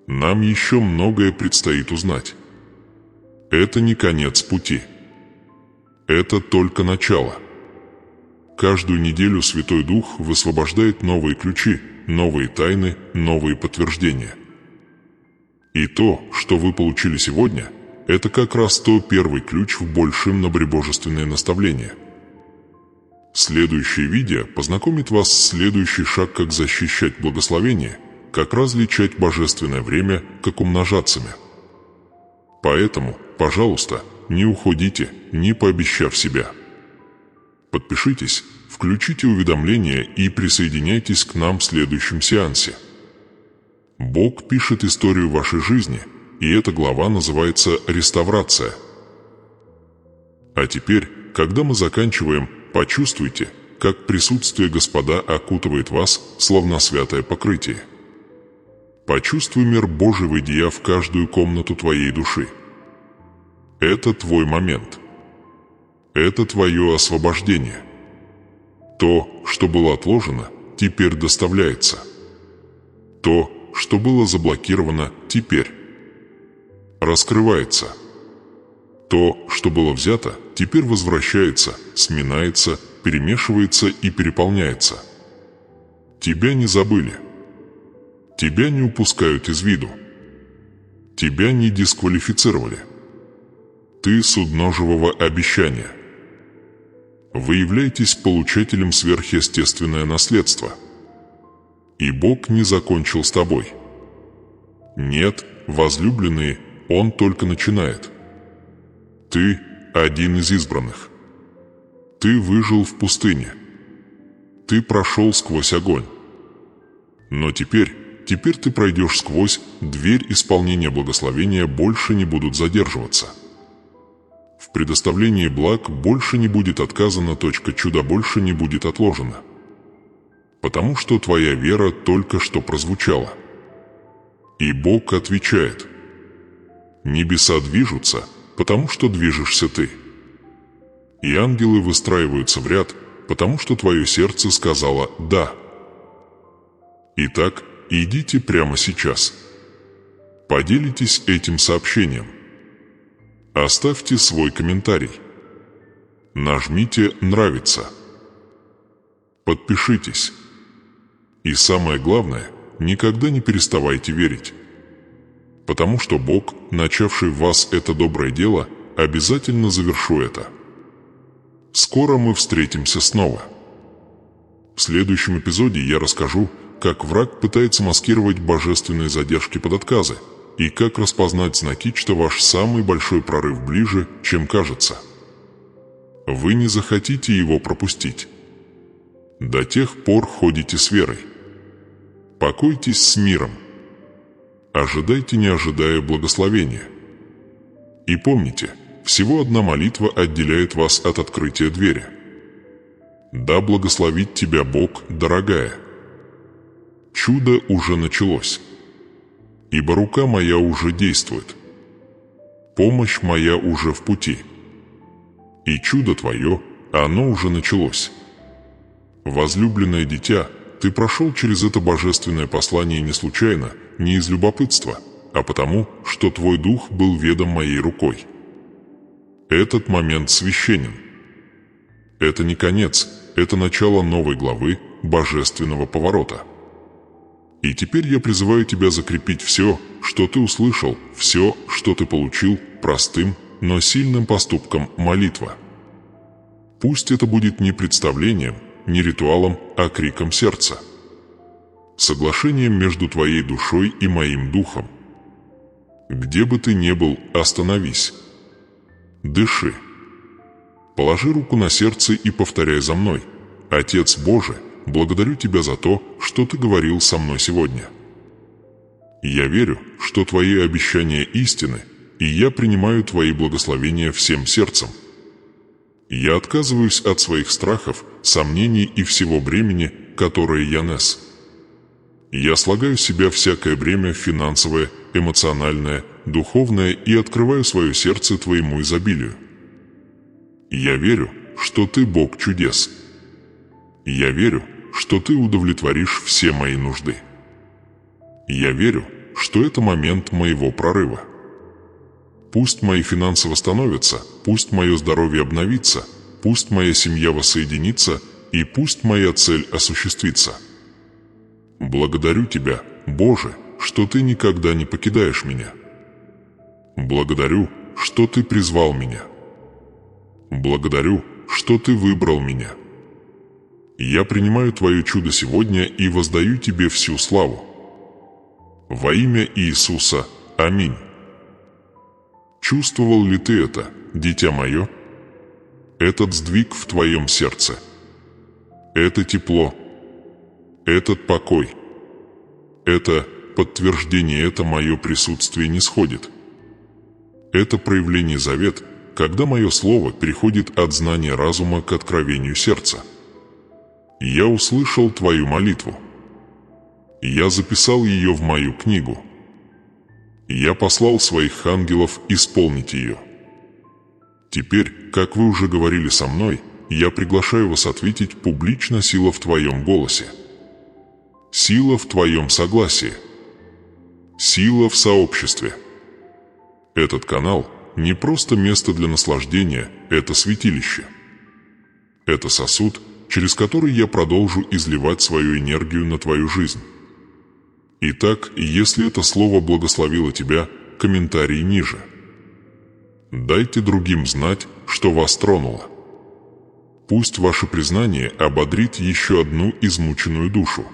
Нам еще многое предстоит узнать. Это не конец пути. Это только начало. Каждую неделю Святой Дух высвобождает новые ключи, новые тайны, новые подтверждения. И то, что вы получили сегодня, это как раз то первый ключ в большем набребожественное наставление. Следующее видео познакомит вас с следующий шаг, как защищать благословение, как различать божественное время, как умножаться. Поэтому, пожалуйста, не уходите, не пообещав себя. Подпишитесь, включите уведомления и присоединяйтесь к нам в следующем сеансе. Бог пишет историю вашей жизни, и эта глава называется «Реставрация». А теперь, когда мы заканчиваем, почувствуйте, как присутствие Господа окутывает вас, словно святое покрытие. Почувствуй мир Божий, войдя в каждую комнату твоей души. Это твой момент. Это твое освобождение. То, что было отложено, теперь доставляется. То, что было заблокировано, теперь раскрывается. То, что было взято, теперь возвращается, сминается, перемешивается и переполняется. Тебя не забыли. Тебя не упускают из виду. Тебя не дисквалифицировали. Ты судно живого обещания. Вы являетесь получателем сверхъестественное наследство. И Бог не закончил с тобой. Нет, возлюбленные, Он только начинает. Ты один из избранных. Ты выжил в пустыне. Ты прошел сквозь огонь. Но теперь ты пройдешь сквозь, дверь исполнения благословения больше не будут задерживаться. В предоставлении благ больше не будет отказано, чудо больше не будет отложено. Потому что твоя вера только что прозвучала. И Бог отвечает: небеса движутся, потому что движешься ты. И ангелы выстраиваются в ряд, потому что твое сердце сказало «да». Итак, идите прямо сейчас. Поделитесь этим сообщением. Оставьте свой комментарий. Нажмите «Нравится». Подпишитесь. И самое главное, никогда не переставайте верить. Потому что Бог, начавший в вас это доброе дело, обязательно завершу это. Скоро мы встретимся снова. В следующем эпизоде я расскажу, как враг пытается маскировать божественные задержки под отказы, и как распознать знаки, что ваш самый большой прорыв ближе, чем кажется. Вы не захотите его пропустить. До тех пор ходите с верой. Покойтесь с миром. Ожидайте, не ожидая благословения. И помните, всего одна молитва отделяет вас от открытия двери. Да благословит тебя Бог, дорогая. Чудо уже началось. Ибо рука моя уже действует. Помощь моя уже в пути. И чудо твое, оно уже началось. Возлюбленное дитя, ты прошел через это божественное послание не случайно, не из любопытства, а потому, что твой дух был ведом моей рукой. Этот момент священен. Это не конец, это начало новой главы божественного поворота. И теперь я призываю тебя закрепить все, что ты услышал, все, что ты получил, простым, но сильным поступком молитва. Пусть это будет не представлением, не ритуалом, а криком сердца. Соглашением между твоей душой и моим духом. Где бы ты ни был, остановись. Дыши. Положи руку на сердце и повторяй за мной: Отец Божий, благодарю Тебя за то, что Ты говорил со мной сегодня. Я верю, что Твои обещания истины, и я принимаю Твои благословения всем сердцем. Я отказываюсь от своих страхов, сомнений и всего бремени, которое я нес. Я слагаю с себя всякое бремя финансовое, эмоциональное, духовное и открываю свое сердце Твоему изобилию. Я верю, что Ты Бог чудес. Я верю, что ты удовлетворишь все мои нужды. Я верю, что это момент моего прорыва. Пусть мои финансы восстановятся, пусть мое здоровье обновится, пусть моя семья воссоединится и пусть моя цель осуществится. Благодарю Тебя, Боже, что Ты никогда не покидаешь меня. Благодарю, что Ты призвал меня. Благодарю, что Ты выбрал меня. Я принимаю Твое чудо сегодня и воздаю Тебе всю славу. Во имя Иисуса. Аминь. Чувствовал ли ты это, дитя мое? Этот сдвиг в твоем сердце. Это тепло. Этот покой. Это подтверждение, это мое присутствие не сходит. Это проявление завет, когда мое слово переходит от знания разума к откровению сердца. Я услышал твою молитву. Я записал ее в мою книгу. Я послал своих ангелов исполнить ее. Теперь, как вы уже говорили со мной, я приглашаю вас ответить публично: сила в твоем голосе. Сила в твоем согласии. Сила в сообществе. Этот канал не просто место для наслаждения, это святилище. Это сосуд, через который я продолжу изливать свою энергию на твою жизнь. Итак, если это слово благословило тебя, комментарий ниже. Дайте другим знать, что вас тронуло. Пусть ваше признание ободрит еще одну измученную душу.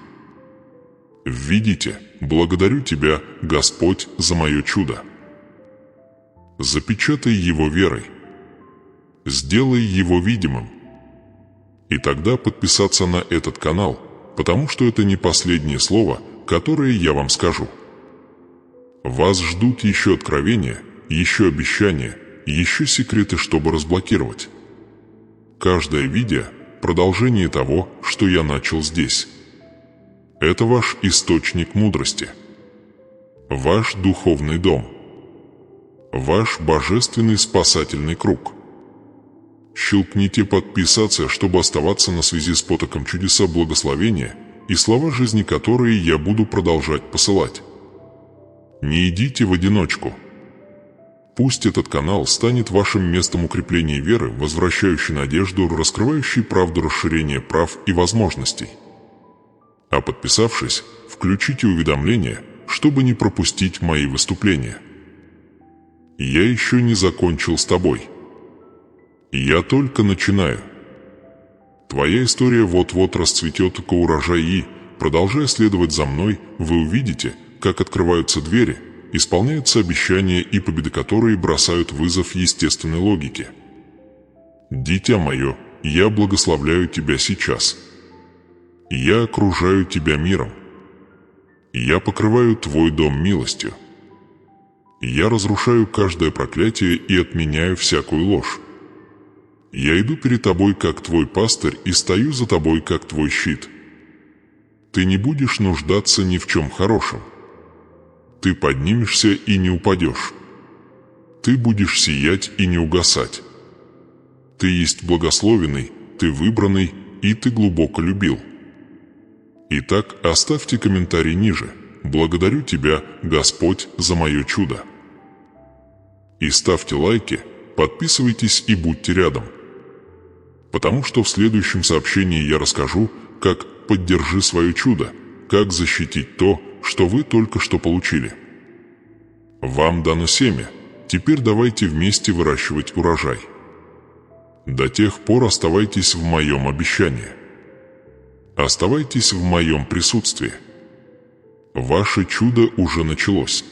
Введите: «Благодарю Тебя, Господь, за мое чудо». Запечатай его верой. Сделай его видимым. И тогда подписаться на этот канал, потому что это не последнее слово, которое я вам скажу. Вас ждут еще откровения, еще обещания, еще секреты, чтобы разблокировать. Каждое видео – продолжение того, что я начал здесь. Это ваш источник мудрости. Ваш духовный дом. Ваш божественный спасательный круг. Щелкните «Подписаться», чтобы оставаться на связи с потоком чудеса благословения и слова жизни, которые я буду продолжать посылать. Не идите в одиночку. Пусть этот канал станет вашим местом укрепления веры, возвращающей надежду, раскрывающей правду расширения прав и возможностей. А подписавшись, включите уведомления, чтобы не пропустить мои выступления. Я еще не закончил с тобой. Я только начинаю. Твоя история вот-вот расцветет к урожаю, и, продолжая следовать за мной, вы увидите, как открываются двери, исполняются обещания и победы, которые бросают вызов естественной логике. Дитя мое, я благословляю тебя сейчас. Я окружаю тебя миром. Я покрываю твой дом милостью. Я разрушаю каждое проклятие и отменяю всякую ложь. Я иду перед тобой, как твой пастырь, и стою за тобой, как твой щит. Ты не будешь нуждаться ни в чем хорошем. Ты поднимешься и не упадешь. Ты будешь сиять и не угасать. Ты есть благословенный, ты выбранный, и ты глубоко любил. Итак, оставьте комментарий ниже. Благодарю тебя, Господь, за мое чудо. И ставьте лайки, подписывайтесь и будьте рядом. Потому что в следующем сообщении я расскажу, как «поддержи свое чудо», как защитить то, что вы только что получили. Вам дано семя, теперь давайте вместе выращивать урожай. До тех пор оставайтесь в моем обещании. Оставайтесь в моем присутствии. Ваше чудо уже началось.